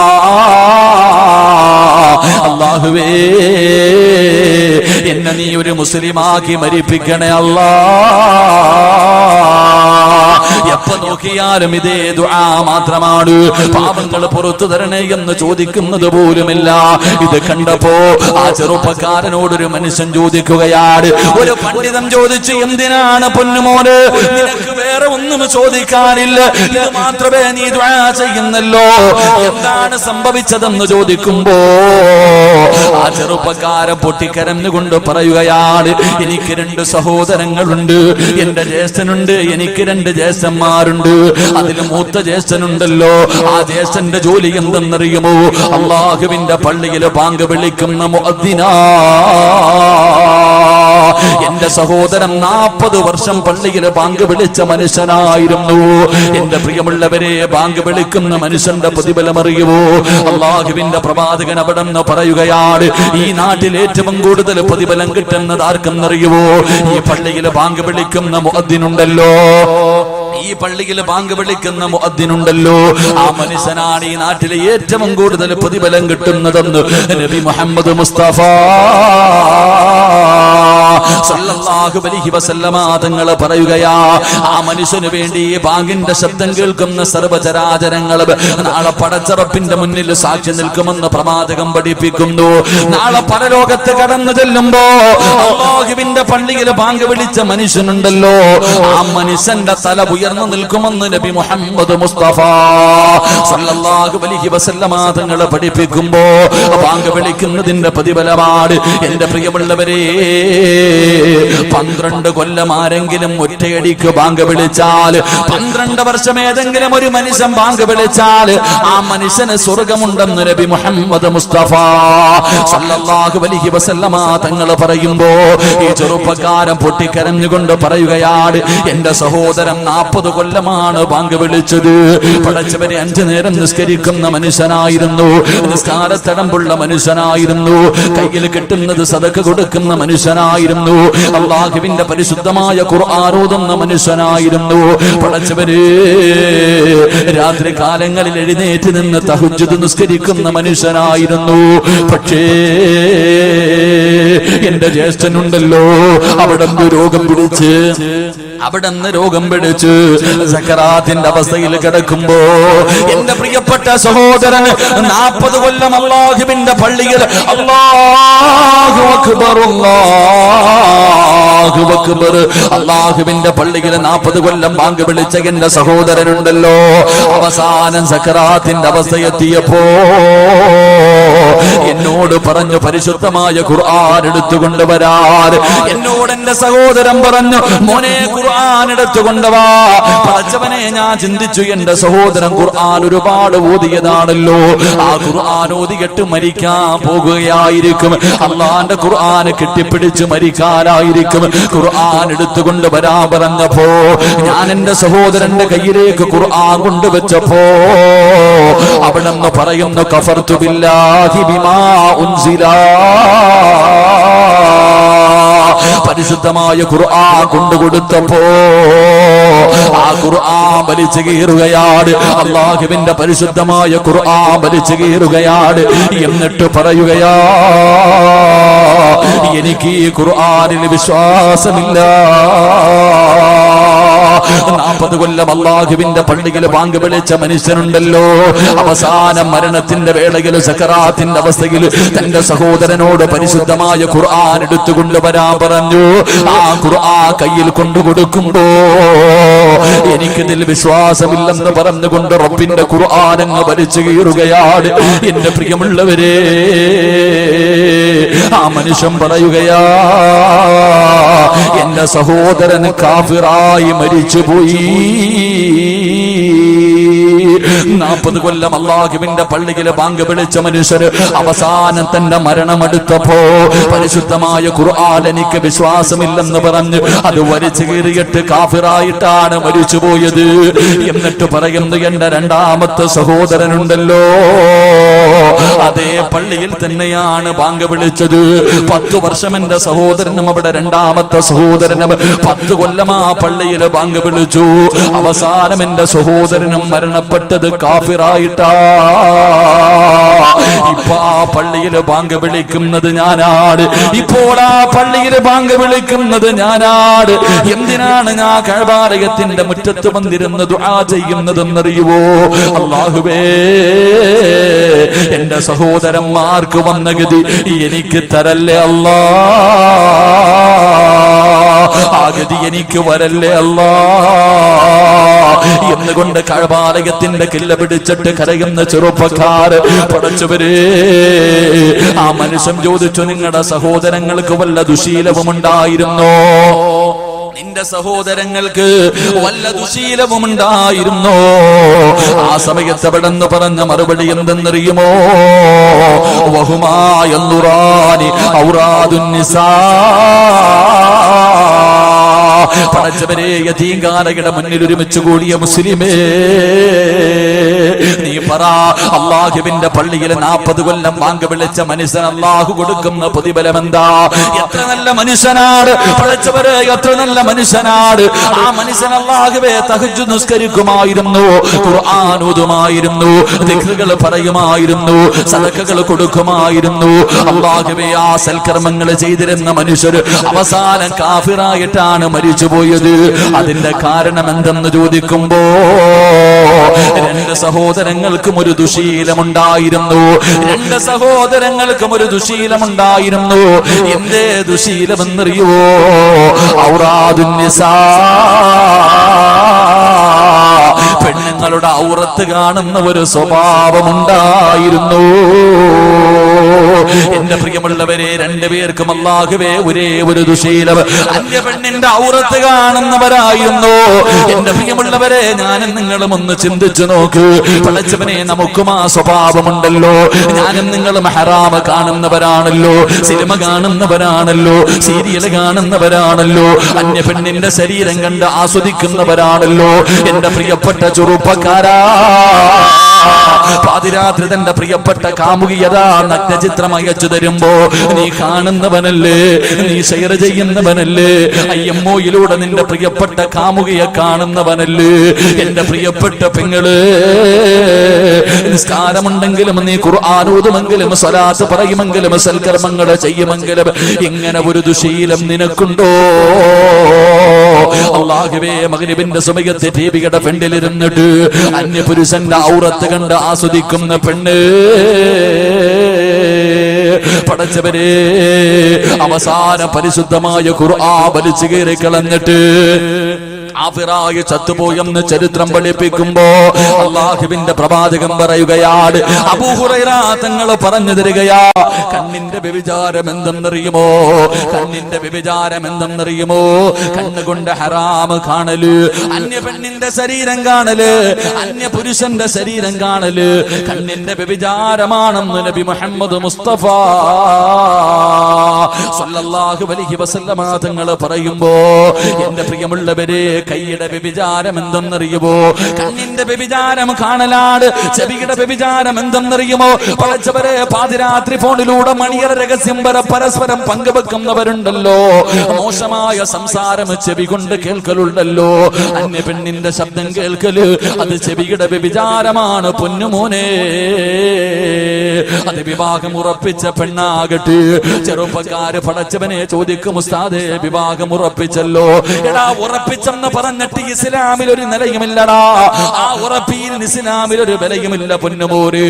അല്ലാഹുവേ എന്നെ നീ ഒരു മുസ്ലിമാക്കി മരിപ്പിക്കണേ അല്ലാ. എപ്പോ നോക്കിയാലും ഇതേ ദുആ മാത്രമാണ്. പാപങ്ങൾ പുറത്തു തരണേ എന്ന് ചോദിക്കുന്നത് പോലുമില്ല. ഇത് കണ്ടപ്പോ ആ ചെറുപ്പക്കാരനോടൊരു മനുഷ്യൻ ചോദിക്കുകയാണ്. ഒരു പണ്ഡിതൻ ചോദിച്ചു, എന്തിനാണ് പൊന്നുമോന്, നിനക്ക് വേറെ ഒന്നും ചോദിക്കാനില്ല, ഇത് മാത്രമേ നീ ദുആ ചെയ്യുന്നല്ലോ, എന്താണ് സംഭവിച്ചതെന്ന് ചോദിക്കുമ്പോ ആ ചെറുപ്പക്കാരൻ പൊട്ടിക്കരഞ്ഞുകൊണ്ട് പറയുകയാണ്, എനിക്ക് 2 സഹോദരങ്ങളുണ്ട്, എന്റെ ജ്യേഷ്ഠനുണ്ട്, എനിക്ക് 2 ജ്യേഷ്ഠന്മാരുണ്ട്. അതിൽ മൂത്ത ജ്യേഷ്ഠനുണ്ടല്ലോ, ആ ജ്യേഷ്ഠന്റെ ജോലി എന്തെന്നറിയുമോ? അല്ലാഹുവിന്റെ പള്ളിയിൽ ബാങ്ക് വിളിക്കുന്ന മുഅദ്ദിനാ. എന്റെ സഹോദരൻ 40 വർഷം പള്ളിയിൽ ബാങ്ക് വിളിച്ച മനുഷ്യനായിരുന്നു. എന്റെ പ്രിയമുള്ളവരെ, ബാങ്ക് വിളിക്കുന്ന മനുഷ്യന്റെ പ്രതിഫലം അറിയുമോ? അല്ലാഹുവിന്റെ പ്രവാചകൻ അവിടെ നിന്ന് പറയുകയാണ്, ഈ നാട്ടിൽ ഏറ്റവും കൂടുതൽ പ്രതിഫലം കിട്ടുന്നത് ആർക്കെന്നറിയുമോ? ഈ പള്ളിയിൽ ബാങ്ക് വിളിക്കുന്ന മുഅദ്ദിനുണ്ടല്ലോ, ഈ പള്ളിയിൽ ബാങ്ക് വിളിക്കുന്ന മുഅദ്ദിനുണ്ടല്ലോ, ആ മനുഷ്യനാണ് ഈ നാട്ടിലെ ഏറ്റവും കൂടുതൽ പ്രതിഫലം കിട്ടുന്നതെന്ന് നബി മുഹമ്മദ് മുസ്തഫ സല്ലല്ലാഹു അലൈഹി വസല്ലമ തങ്ങൾ പറയുകയാ. ആ മനുഷ്യന് വേണ്ടി ഈ ബാങ്കിന്റെ ശബ്ദം കേൾക്കുന്ന സർവ്വചരാചരങ്ങൾ നാളെ പടച്ചറപ്പിന്റെ മുന്നിൽ സാക്ഷി നിൽക്കുമെന്ന് പ്രവാചകൻ പഠിപ്പിക്കുന്നു. നാളെ പരലോകത്ത് കടന്നു ചെല്ലുമ്പോ അല്ലാഹുവിന്റെ പള്ളിയിൽ ബാങ്ക് വിളിച്ച മനുഷ്യനുണ്ടല്ലോ, ആ മനുഷ്യന്റെ തല ഉയർന്നു നിൽക്കുമെന്ന് നബി മുഹമ്മദ് മുസ്തഫ സല്ലല്ലാഹു അലൈഹി വസല്ലമ തങ്ങൾ പഠിപ്പിക്കുമ്പോ ബാങ്ക് വിളിക്കുന്നതിന്റെ പ്രതിഫലമാണ്. എന്റെ പ്രിയമുള്ളവരെ, 12 കൊല്ലം ആരെങ്കിലും ഒറ്റയടിക്ക് ബാങ്ക് വിളിച്ചാൽ, 12 വർഷം ഏതെങ്കിലും ഒരു മനുഷ്യൻ ബാങ്ക് വിളിച്ചാൽ ആ മനുഷ്യന് സ്വർഗമുണ്ടെന്ന് നബി മുഹമ്മദ് മുസ്തഫ സല്ലല്ലാഹു അലൈഹി വസല്ലമ തങ്ങൾ പറയുമ്പോ ഈ ചെറുപ്പക്കാരൻ പൊട്ടിക്കരഞ്ഞുകൊണ്ട് പറയുകയാണ്, എന്റെ സഹോദരൻ 40 കൊല്ലമാണ് ബാങ്ക് വിളിച്ചത്. പടച്ചവരെ 5 നേരം നിസ്കരിക്കുന്ന മനുഷ്യനായിരുന്നു, നിസ്കാരത്തടമ്പുള്ള മനുഷ്യനായിരുന്നു, കയ്യിൽ കിട്ടുന്നത് സദഖ കൊടുക്കുന്ന മനുഷ്യനായിരുന്നു, അല്ലാഹുവിന്റെ പരിശുദ്ധമായ ഖുർആൻ ഓതുന്ന മനുഷ്യനായിരുന്നു. പടച്ചവരെ, രാത്രി കാലങ്ങളിൽ എഴുന്നേറ്റ് നിന്ന് തഹജ്ജുദ് നിസ്കരിക്കുന്ന മനുഷ്യനായിരുന്നു. പക്ഷേ എന്റെ ജ്യേഷ്ഠനുണ്ടല്ലോ, അവിടുന്ന് രോഗം പിടിച്ച് സക്കറാത്തിന്റെ അവസ്ഥയിൽ കിടക്കുമ്പോ എന്റെ പ്രിയപ്പെട്ട സഹോദരൻ 40 കൊല്ലം അല്ലാഹുവിന്റെ പള്ളിയിൽ അല്ലാഹു അക്ബർ അല്ലാഹു അക്ബർ അല്ലാഹുവിന്റെ പള്ളിയിൽ 40 കൊല്ലം ബാങ്ക് വിളിച്ച എന്റെ സഹോദരനുണ്ടല്ലോ, അവസാനം സക്കറാത്തിന്റെ അവസ്ഥ എത്തിയപ്പോ എന്നോട് പറഞ്ഞു, പരിശുദ്ധമായ ഖുർആൻ എടുത്തുകൊണ്ടുവരാൻ. എന്നോട് എന്റെ സഹോദരൻ പറഞ്ഞു, മോനെ ഖുർആൻ എടുത്തുകൊണ്ടുവാ. പടച്ചവനെ, ഞാൻ ചിന്തിച്ചു, എന്റെ സഹോദരൻ ഖുർആൻ ഒരുപാട് ഓതിയതാണല്ലോ, ആ ഖുർആൻ ഓതിയിട്ട് മരിക്കാൻ പോകുകയായിരിക്കും, അള്ളാന്റെ ഖുർആൻ കെട്ടിപ്പിടിച്ച് മരിക്കാനായിരിക്കും. ഖുർആൻ എടുത്തുകൊണ്ട് വരാൻ പറഞ്ഞപ്പോ ഞാൻ എന്റെ സഹോദരന്റെ കയ്യിലേക്ക് ഖുർആൻ കൊണ്ടുവച്ചപ്പോ അവിടെ നിന്ന് പറയുന്നു, കഫർതു ബില്ലാഹി ബിമാ ഉൻസില. പരിശുദ്ധമായ ഖുർആൻ കൊണ്ടുകൊടുത്തപ്പോ ആ ഖുർആൻ വലിച്ചു കീറുകയാണ്, അല്ലാഹുവിന്റെ പരിശുദ്ധമായ ഖുർആൻ വലിച്ചു കീറുകയാണ്. എന്നിട്ട് പറയുകയാ, എനിക്ക് ഈ ഖുർആനിൽ വിശ്വാസമില്ല, 40 കൊല്ലം അല്ലാഹുവിന്റെ പള്ളിയിൽ ബാങ്ക് വിളിച്ച മനുഷ്യനുണ്ടല്ലോ, അവസാന മരണത്തിന്റെ വേളയിൽ സക്കറാത്തിന്റെ അവസ്ഥയിൽ തന്റെ സഹോദരനോട് പരിശുദ്ധമായ ഖുർആൻ എടുത്തുകൊണ്ടുവരാൻ പറഞ്ഞു. ആ ഖുർആൻ കയ്യിൽ കൊണ്ടുകൊടുക്കുമ്പോ എനിക്കിതിൽ വിശ്വാസമില്ലെന്ന് പറഞ്ഞുകൊണ്ട് റബ്ബിന്റെ ഖുർആൻ അങ്ങ് വലിച്ചു കീറുകയാണ്. എന്റെ പ്രിയമുള്ളവരെ, ആ മനുഷ്യൻ പറയുകയാ, എന്റെ സഹോദരൻ കാഫിറായി മരിച്ചുപോയി. 40 കൊല്ലം അല്ലാഹുവിന്റെ പള്ളിയിലെ ബാങ്ക് വിളിച്ച മനുഷ്യർ അവസാനം തന്റെ മരണമെടുത്തപ്പോ പരിശുദ്ധമായ ഖുർആൻ എനിക്ക് വിശ്വാസമില്ലെന്ന് പറഞ്ഞ് അത് വലിച്ചു കീറിയിട്ട് കാഫിറായിട്ടാണ് മരിച്ചുപോയത്. എന്നിട്ട് പറയുന്നു, എന്റെ രണ്ടാമത്തെ സഹോദരനുണ്ടല്ലോ, അതേ പള്ളിയിൽ തന്നെയാണ് ബാങ്ക് വിളിച്ചത്. 10 വർഷം എന്റെ സഹോദരനും അവിടെ രണ്ടാമത്തെ സഹോദരനും 10 കൊല്ലം ആ പള്ളിയിൽ ബാങ്ക് വിളിച്ചു. അവസാനം എന്റെ സഹോദരനും മരണപ്പെട്ടത് കാഫിറായിട്ടാ. ഇപ്പൊ ആ പള്ളിയിൽ ബാങ്ക് വിളിക്കുന്നത് ഞാനാണ്. ഇപ്പോൾ ആ പള്ളിയിൽ ബാങ്ക് വിളിക്കുന്നത് ഞാനാണ്. എന്തിനാണ് ഞാൻ കഅബാലയത്തിന്റെ മുറ്റത്ത് വന്നിരുന്ന് ദുആ ചെയ്യുന്നതെന്നറിയുവോ? അല്ലാഹുവേ, എന്റെ സഹോദരന്മാർക്ക് വന്ന ഗതി എനിക്ക് തരല്ലേ അല്ലാ, ആ ഗതി എനിക്ക് വരല്ലേ അല്ലാ എന്നുകൊണ്ട് കഅബാലയത്തിന്റെ കില്ല പിടിച്ചിട്ട് കരയുന്ന ചെറുപ്പക്കാര് പടച്ചവരെ. ആ മനുഷ്യൻ ചോദിച്ചു, നിങ്ങളുടെ സഹോദരങ്ങൾക്ക് വല്ല ദുശീലവും ഉണ്ടായിരുന്നോ? നിന്റെ സഹോദരങ്ങൾക്ക് വല്ല ദുശീലവും ഉണ്ടായിരുന്നോ? ആ സമയത്ത് അവിടെന്ന് പറഞ്ഞ മറുപടി എന്തെന്നറിയുമോ? വഹുമായ നുറാനി ഔറാദുൻ നിസാ. പടച്ചവരെ, യതീംഖാനയുടെ മുന്നിൽ ഒരുമിച്ച് കൂടിയ മുസ്ലിമേ, നീ പറ, അല്ലാഹുവിന്റെ പള്ളിയിൽ 40 കൊല്ലം ബാങ്ക് വിളിച്ച മനുഷ്യൻ അല്ലാഹു കൊടുക്കുന്ന പ്രതിഫലം എന്താ? എത്ര നല്ല മനുഷ്യനാണ് പടച്ചവരെ, എത്ര നല്ല മനുഷ്യനാണ്. ആ മനുഷ്യൻ അല്ലാഹുവേ തഹജ്ജുദ് നിസ്കരിക്കുമായിരുന്നു, ഖുർആൻ ഓതുമായിരുന്നു, ദിക്റുകൾ പറയുമായിരുന്നു, സദഖകൾ കൊടുക്കുമായിരുന്നു. അല്ലാഹുവേ, ആ സൽക്കർമ്മങ്ങൾ ചെയ്തിരുന്ന മനുഷ്യർ അവസാനം കാഫിറായിട്ടാണ് മരിച്ചുപോയത്. അതിന്റെ കാരണം എന്തെന്ന് ചോദിക്കുമ്പോ, 2 സഹോദരങ്ങൾക്കും ഒരു ദുശീലമുണ്ടായിരുന്നു. 2 സഹോദരങ്ങൾക്കും ഒരു ദുശീലമുണ്ടായിരുന്നു. എന്തേ ദുശീലമെന്നറിയോ? ഔറാദുൻ നിസാ, പെണ്ണുങ്ങളുടെ ഔറത്ത് കാണുന്ന ഒരു സ്വഭാവമുണ്ടായിരുന്നു. എന്റെ പ്രിയമുള്ളവരെ, 2 പേർക്കും അല്ലാഹുവേ ഒരേ ഒരു ദുശീലം, അന്യ പെണ്ണിന്റെ ഔറത്ത് കാണുന്നവരായിരുന്നു. എന്റെ പ്രിയമുള്ളവരെ, ഞാനും നിങ്ങളും ഒന്ന് ചിന്തിച്ചു നോക്ക്. പടച്ചവനെ, നമുക്കും ആ സ്വഭാവമുണ്ടല്ലോ. ഞാനും നിങ്ങളും ഹറാം കാണുന്നവരാണല്ലോ, സിനിമ കാണുന്നവരാണല്ലോ, സീരിയൽ കാണുന്നവരാണല്ലോ, അന്യ പെണ്ണിന്റെ ശരീരം കണ്ട് ആസ്വദിക്കുന്നവരാണല്ലോ. എന്റെ പ്രിയപ്പെട്ട ചെറുപ്പക്കാരാ, പാതിരാത്രി തന്റെ പ്രിയപ്പെട്ട കാമുകിയതാ നഗ്നചിത്രം അയച്ചു തരുമ്പോ നീ കാണുന്നവനല്ലേ, നീ ഷെയർ ചെയ്യുന്നവനല്ലേ, IMOയിലൂടെ നിന്റെ പ്രിയപ്പെട്ട കാമുകിയെ കാണുന്നവനല്ലേ? എന്റെ പ്രിയപ്പെട്ട പെങ്ങള്, നിസ്കാരമുണ്ടെങ്കിലും നീ ഖുർആൻ ഓതുമെങ്കിലും സ്വലാത്ത് പറയുമെങ്കിലും സൽക്കർമ്മങ്ങൾ ചെയ്യുമെങ്കിലും ഇങ്ങനെ ഒരു ദുശീലം നിനക്കുണ്ടോ? അല്ലാഹുവേ, മഗ്രിബിന്റെ സമയത്ത് ടിവിയുടെ ഫ്രണ്ടിലിരുന്നിട്ട് അന്യപുരുഷന്റെ ഔറത്ത് കണ്ട് ആസ്വദിക്കുന്ന പെണ്ണ്, പടച്ചവരെ, അവസാന പരിശുദ്ധമായ ഖുർആൻ വലിച്ചു കീറി കളഞ്ഞിട്ട് കാഫിറായി ചത്തുപോയെന്ന് ചരിത്രം പഠിപ്പിക്കുമ്പോ അല്ലാഹുവിന്റെ പ്രവാചകൻ പറയുകയാണ്, അബൂ ഹുറൈറ തങ്ങൾ പറഞ്ഞു തരികയാ, കണ്ണിന്റെ വ്യഭിചാരം എന്തെന്നറിയുമോ? കണ്ണിന്റെ വ്യഭിചാരം എന്തെന്നറിയുമോ? കണ്ണുകൊണ്ട് ഹറാം കാണല്, അന്യ പെണ്ണിന്റെ ശരീരം കാണല്, അന്യ പുരുഷന്റെ ശരീരം കാണല് കണ്ണിന്റെ വ്യഭിചാരമാണെന്ന് നബി മുഹമ്മദ് മുസ്തഫ സല്ലല്ലാഹു അലൈഹി വസല്ലമ തങ്ങൾ പറയുമ്പോ, എന്റെ പ്രിയമുള്ളവരെ, കൈയുടെ വ്യഭിചാരം എന്തെന്നറിയുമോ? കണ്ണിന്റെ വ്യഭിചാരം കാണലാണ്. ചെവിയുടെ വ്യഭിചാരം എന്തെന്നറിയുമോ? പടച്ചവരെ, പാതിരാത്രി ഫോണിലൂടെ മണിയറ രഹസ്യം വരെ പരസ്പരം പങ്കുവെക്കുന്നവരുണ്ടല്ലോ. മോശമായ സംസാരം ചെവി കൊണ്ട് കേൾക്കലുണ്ടല്ലോ. അന്യ പെണ്ണിന്റെ ശബ്ദം കേൾക്കല് അത് ചെവിയുടെ വ്യഭിചാരമാണ് പൊന്നുമോനെ. അത് വിവാഹം ഉറപ്പിച്ച പെണ്ണാകട്ടെ, ചെറുപ്പക്കാര് പടച്ചവനെ ചോദിക്കും, ഉസ്താദേ വിവാഹം ഉറപ്പിച്ചല്ലോ. എടാ ഉറപ്പിച്ചെന്ന് പറഞ്ഞിട്ട് ഇസ്ലാമിൽ ഒരു നിലയുമില്ലടാ. ആ ഉറപ്പിയിൽ ഇസ്ലാമിൽ ഒരു വിലയുമില്ല പൊന്നുമോര്.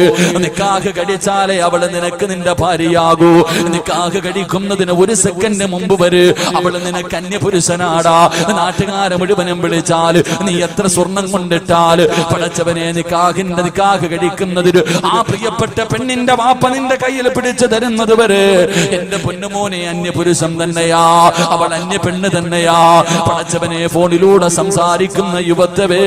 നിക്കാഹ് കഴിച്ചാലേ അവള് നിനക്ക് നിന്റെ ഭാര്യയാകൂ. നിക്കാഹ് കഴിക്കുന്നതിന് ഒരു സെക്കൻഡ് മുമ്പ് വരെ അവള് നിനക്ക് അന്യപുരുഷനാടാ. നാട്ടുകാരെ മുഴുവനും വിളിച്ചാൽ നീ എത്ര സ്വർണം കൊണ്ടിട്ടാൽ പടച്ചവനെ നിക്കാഹ് കഴിക്കുന്നതിന് ആ പ്രിയപ്പെട്ട പെണ്ണിന്റെ വാപ്പ നിന്റെ കയ്യിൽ പിടിച്ചു തരുന്നത് വരെ എന്റെ പൊന്നുമോനെ അന്യപുരുഷൻ തന്നെയാ, അവൾ അന്യ പെണ്ണ് തന്നെയാ. പടച്ചവനെ ഫോണിലൂടെ സംസാരിക്കുന്ന യുവത്വേ,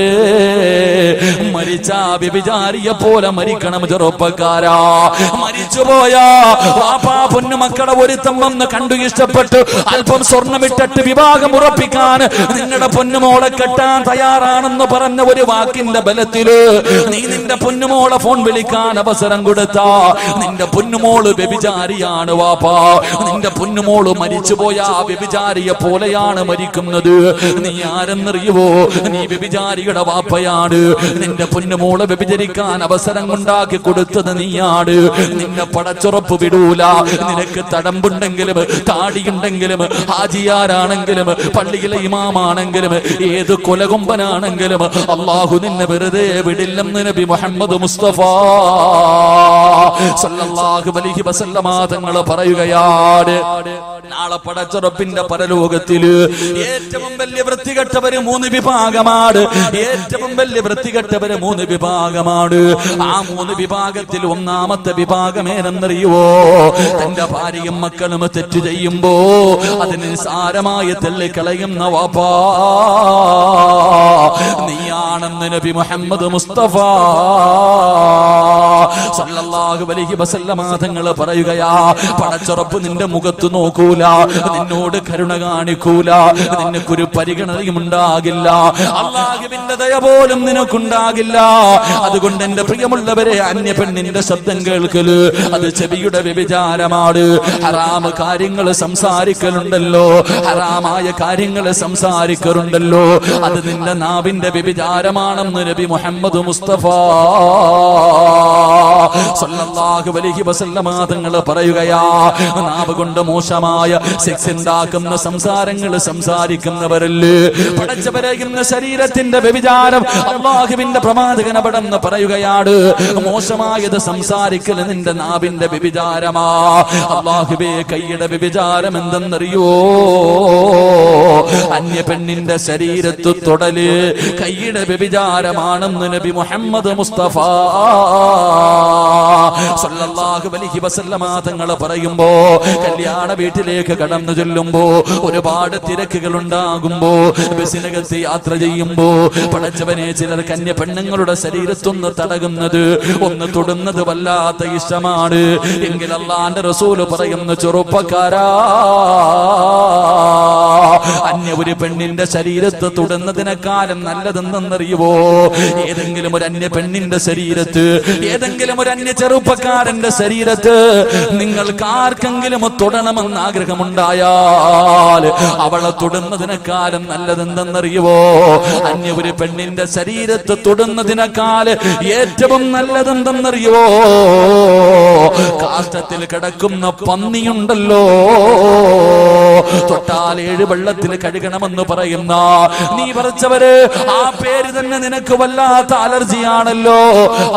മരിച്ച വ്യഭിചാരിയെ പോലെ മരിക്കണം ചെറുപ്പക്കാരാ. മരിച്ചുപോയാ വാപ്പാ പൊന്നുമക്കളെ ഒരുത്തം വന്ന് കണ്ടു ഇഷ്ടപ്പെട്ടു അല്പം സ്വർണ്ണമിട്ടിട്ട് വിവാഹം ഉറപ്പിക്കാൻ നിങ്ങളുടെ പൊന്നുമോളെ കെട്ടാൻ തയ്യാറാണെന്ന് പറഞ്ഞ ഒരു വാക്കിന്റെ ബലത്തില് നീ നിന്റെ പൊന്നുമോളെ ഫോൺ വിളിക്കാൻ അവസരം കൊടുത്താ നിന്റെ പൊന്നുമോള് വ്യഭിചാരിയാണ് വാപ്പാ. നിന്റെ പൊന്നുമോള് മരിച്ചുപോയാ വ്യഭിചാരിയെ പോലെയാണ് മരിക്കുന്നത്. നീ ആരെന്നറിയുവോ? നീ വ്യഭിചാരിയുടെ വാപ്പയാണ്. നിന്റെ പൊന്നുമോളെ വ്യഭിചരിക്കാൻ അവസരം ഉണ്ടാക്കി കൊടുത്തത് നീയാണ്. നിന്നെ പടച്ചുറപ്പ് വിടൂല. നിനക്ക് തടമ്പുണ്ടെങ്കിലും താടിയുണ്ടെങ്കിലും ഹാജിയാരാണെങ്കിലും പള്ളിയിലെ ഇമാമാണെങ്കിലും ഏത് കൊലകൊമ്പനാണെങ്കിലും അള്ളാഹു നിന്നെ വെറുതെ വിടില്ലെന്ന് നബി മുഹമ്മദ് മുസ്തഫ സല്ലല്ലാഹു അലൈഹി വസല്ലമ തങ്ങൾ പറയുകയാണ്. നാളെ പടച്ചുറപ്പിന്റെ പരലോകത്തില് ഏറ്റവും വലിയ വൃത്തികെട്ടവര് 3 വിഭാഗമാണ്. ഏറ്റവും വലിയ വൃത്തികെട്ടവര് 3 വിഭാഗമാണ്. ആ 3 വിഭാഗത്തിൽ ഒന്നാമത്തെ വിഭാഗം ഏതെന്നറിയുവോ? തന്റെ ഭാര്യയും മക്കളും തെറ്റ് ചെയ്യുമ്പോ അതിന് സാരമായി തള്ളിക്കളയുന്ന വാപ്പാ നീയാണെന്ന് നബി മുഹമ്മദ് മുസ്തഫ സല്ലല്ലാഹു അലൈഹി വസല്ലമ തങ്ങൾ പറയുകയാ. പടച്ചുറപ്പ് നിന്റെ മുഖത്ത് നോക്കൂല, നിന്നോട് കരുണ കാണിക്കൂല, നിനക്കൊരു പരിഗണനയും ഉണ്ടാകില്ല. അല്ലാഹുവിന്റെ ദയ പോലും നിനക്കുണ്ടാകില്ല. അതുകൊണ്ട് എന്റെ പ്രിയമുള്ളവരെ, അന്യ പെണ്ണിന്റെ ശബ്ദം കേൾക്കല് അത് ചെവിയുടെ വ്യഭിചാരമാണ്. ഹറാമ് കാര്യങ്ങൾ സംസാരിക്കലുണ്ടല്ലോ, ഹറാമായ കാര്യങ്ങൾ സംസാരിക്കലുണ്ടല്ലോ, അത് നിന്റെ നാവിന്റെ വ്യഭിചാരമാണെന്ന് നബി മുഹമ്മദ് മുസ്തഫ സല്ലല്ലാഹു അലൈഹി വസല്ലമ തങ്ങൾ പറയുകയാ. നാവ് കൊണ്ട് മോശമായ സെക്സ് ഉണ്ടാക്കുന്ന സംസാരങ്ങൾ സംസാരിക്കുന്നവരല്ലേ പടച്ചവരെ. ഇന്ന് ശരീരത്തിന്റെ വ്യഭിചാരം അല്ലാഹുവിന്റെ പ്രവാചകൻ അവിടെന്ന് പറയുകയാണ്. മോശമായത് സംസാരിക്കൽ നിന്റെ നാവിന്റെ വ്യഭിചാരമാ. അല്ലാഹുവേ, കൈയുടെ വ്യഭിചാരം എന്തെന്നറിയോ? അന്യ പെണ്ണിന്റെ ശരീരത്ത് തൊടല് കൈയുടെ വ്യഭിചാരമാണെന്ന് നബി മുഹമ്മദ് മുസ്തഫ സല്ലല്ലാഹു അലൈഹി വസല്ലമ തങ്ങൾ പറയുമ്പോ, കല്യാണ വീട്ടിലേക്ക് കടന്നു ചെല്ലുമ്പോ ഒരുപാട് തിരക്കുകൾ ഉണ്ടാകുമ്പോ ബസിനകത്ത് യാത്ര ചെയ്യുമ്പോ പടച്ചവനെ ചിലർ കന്യ പെണ്ണുങ്ങളുടെ ശരീരത്തൊന്ന് തടകുന്നത് ഒന്ന് തൊടുന്നത് വല്ലാത്ത ഇഷ്ടമാണ്. എങ്കിൽ അല്ലാഹുവിന്റെ റസൂല് പറയുന്നു, ചെറുപ്പക്കാരാ, അന്യ ഒരു പെണ്ണിന്റെ ശരീരത്ത് തൊടുന്നതിനേക്കാളും നല്ലതെന്നറിയുവോ? ഏതെങ്കിലും ഒരു അന്യ പെണ്ണിന്റെ ശരീരത്ത്, ഏതെങ്കിലും ഒരു അന്യ ചെറുപ്പക്കാരന്റെ ശരീരത്ത് നിങ്ങൾക്ക് ആർക്കെങ്കിലും തൊടണമെന്ന് ആഗ്രഹമുണ്ടായാൽ അവളെ തൊടുന്നതിനേക്കാളും നല്ലതെന്തെന്നറിയുവോ? അന്യ ഒരു പെണ്ണിന്റെ ശരീരത്ത് തൊടുന്നതിനേക്കാൾ ഏറ്റവും നല്ലതെന്തെന്നറിയുവോ? കാഷ്ടത്തിൽ കിടക്കുന്ന പന്നിയുണ്ടല്ലോ, തൊട്ടാൽ 7 വെള്ളത്തിൽ കഴുകണമെന്ന് പറയുന്ന നീ പറിച്ചവര്, ആ പേര് തന്നെ നിനക്ക് വല്ലാത്ത അലർജിയാണല്ലോ.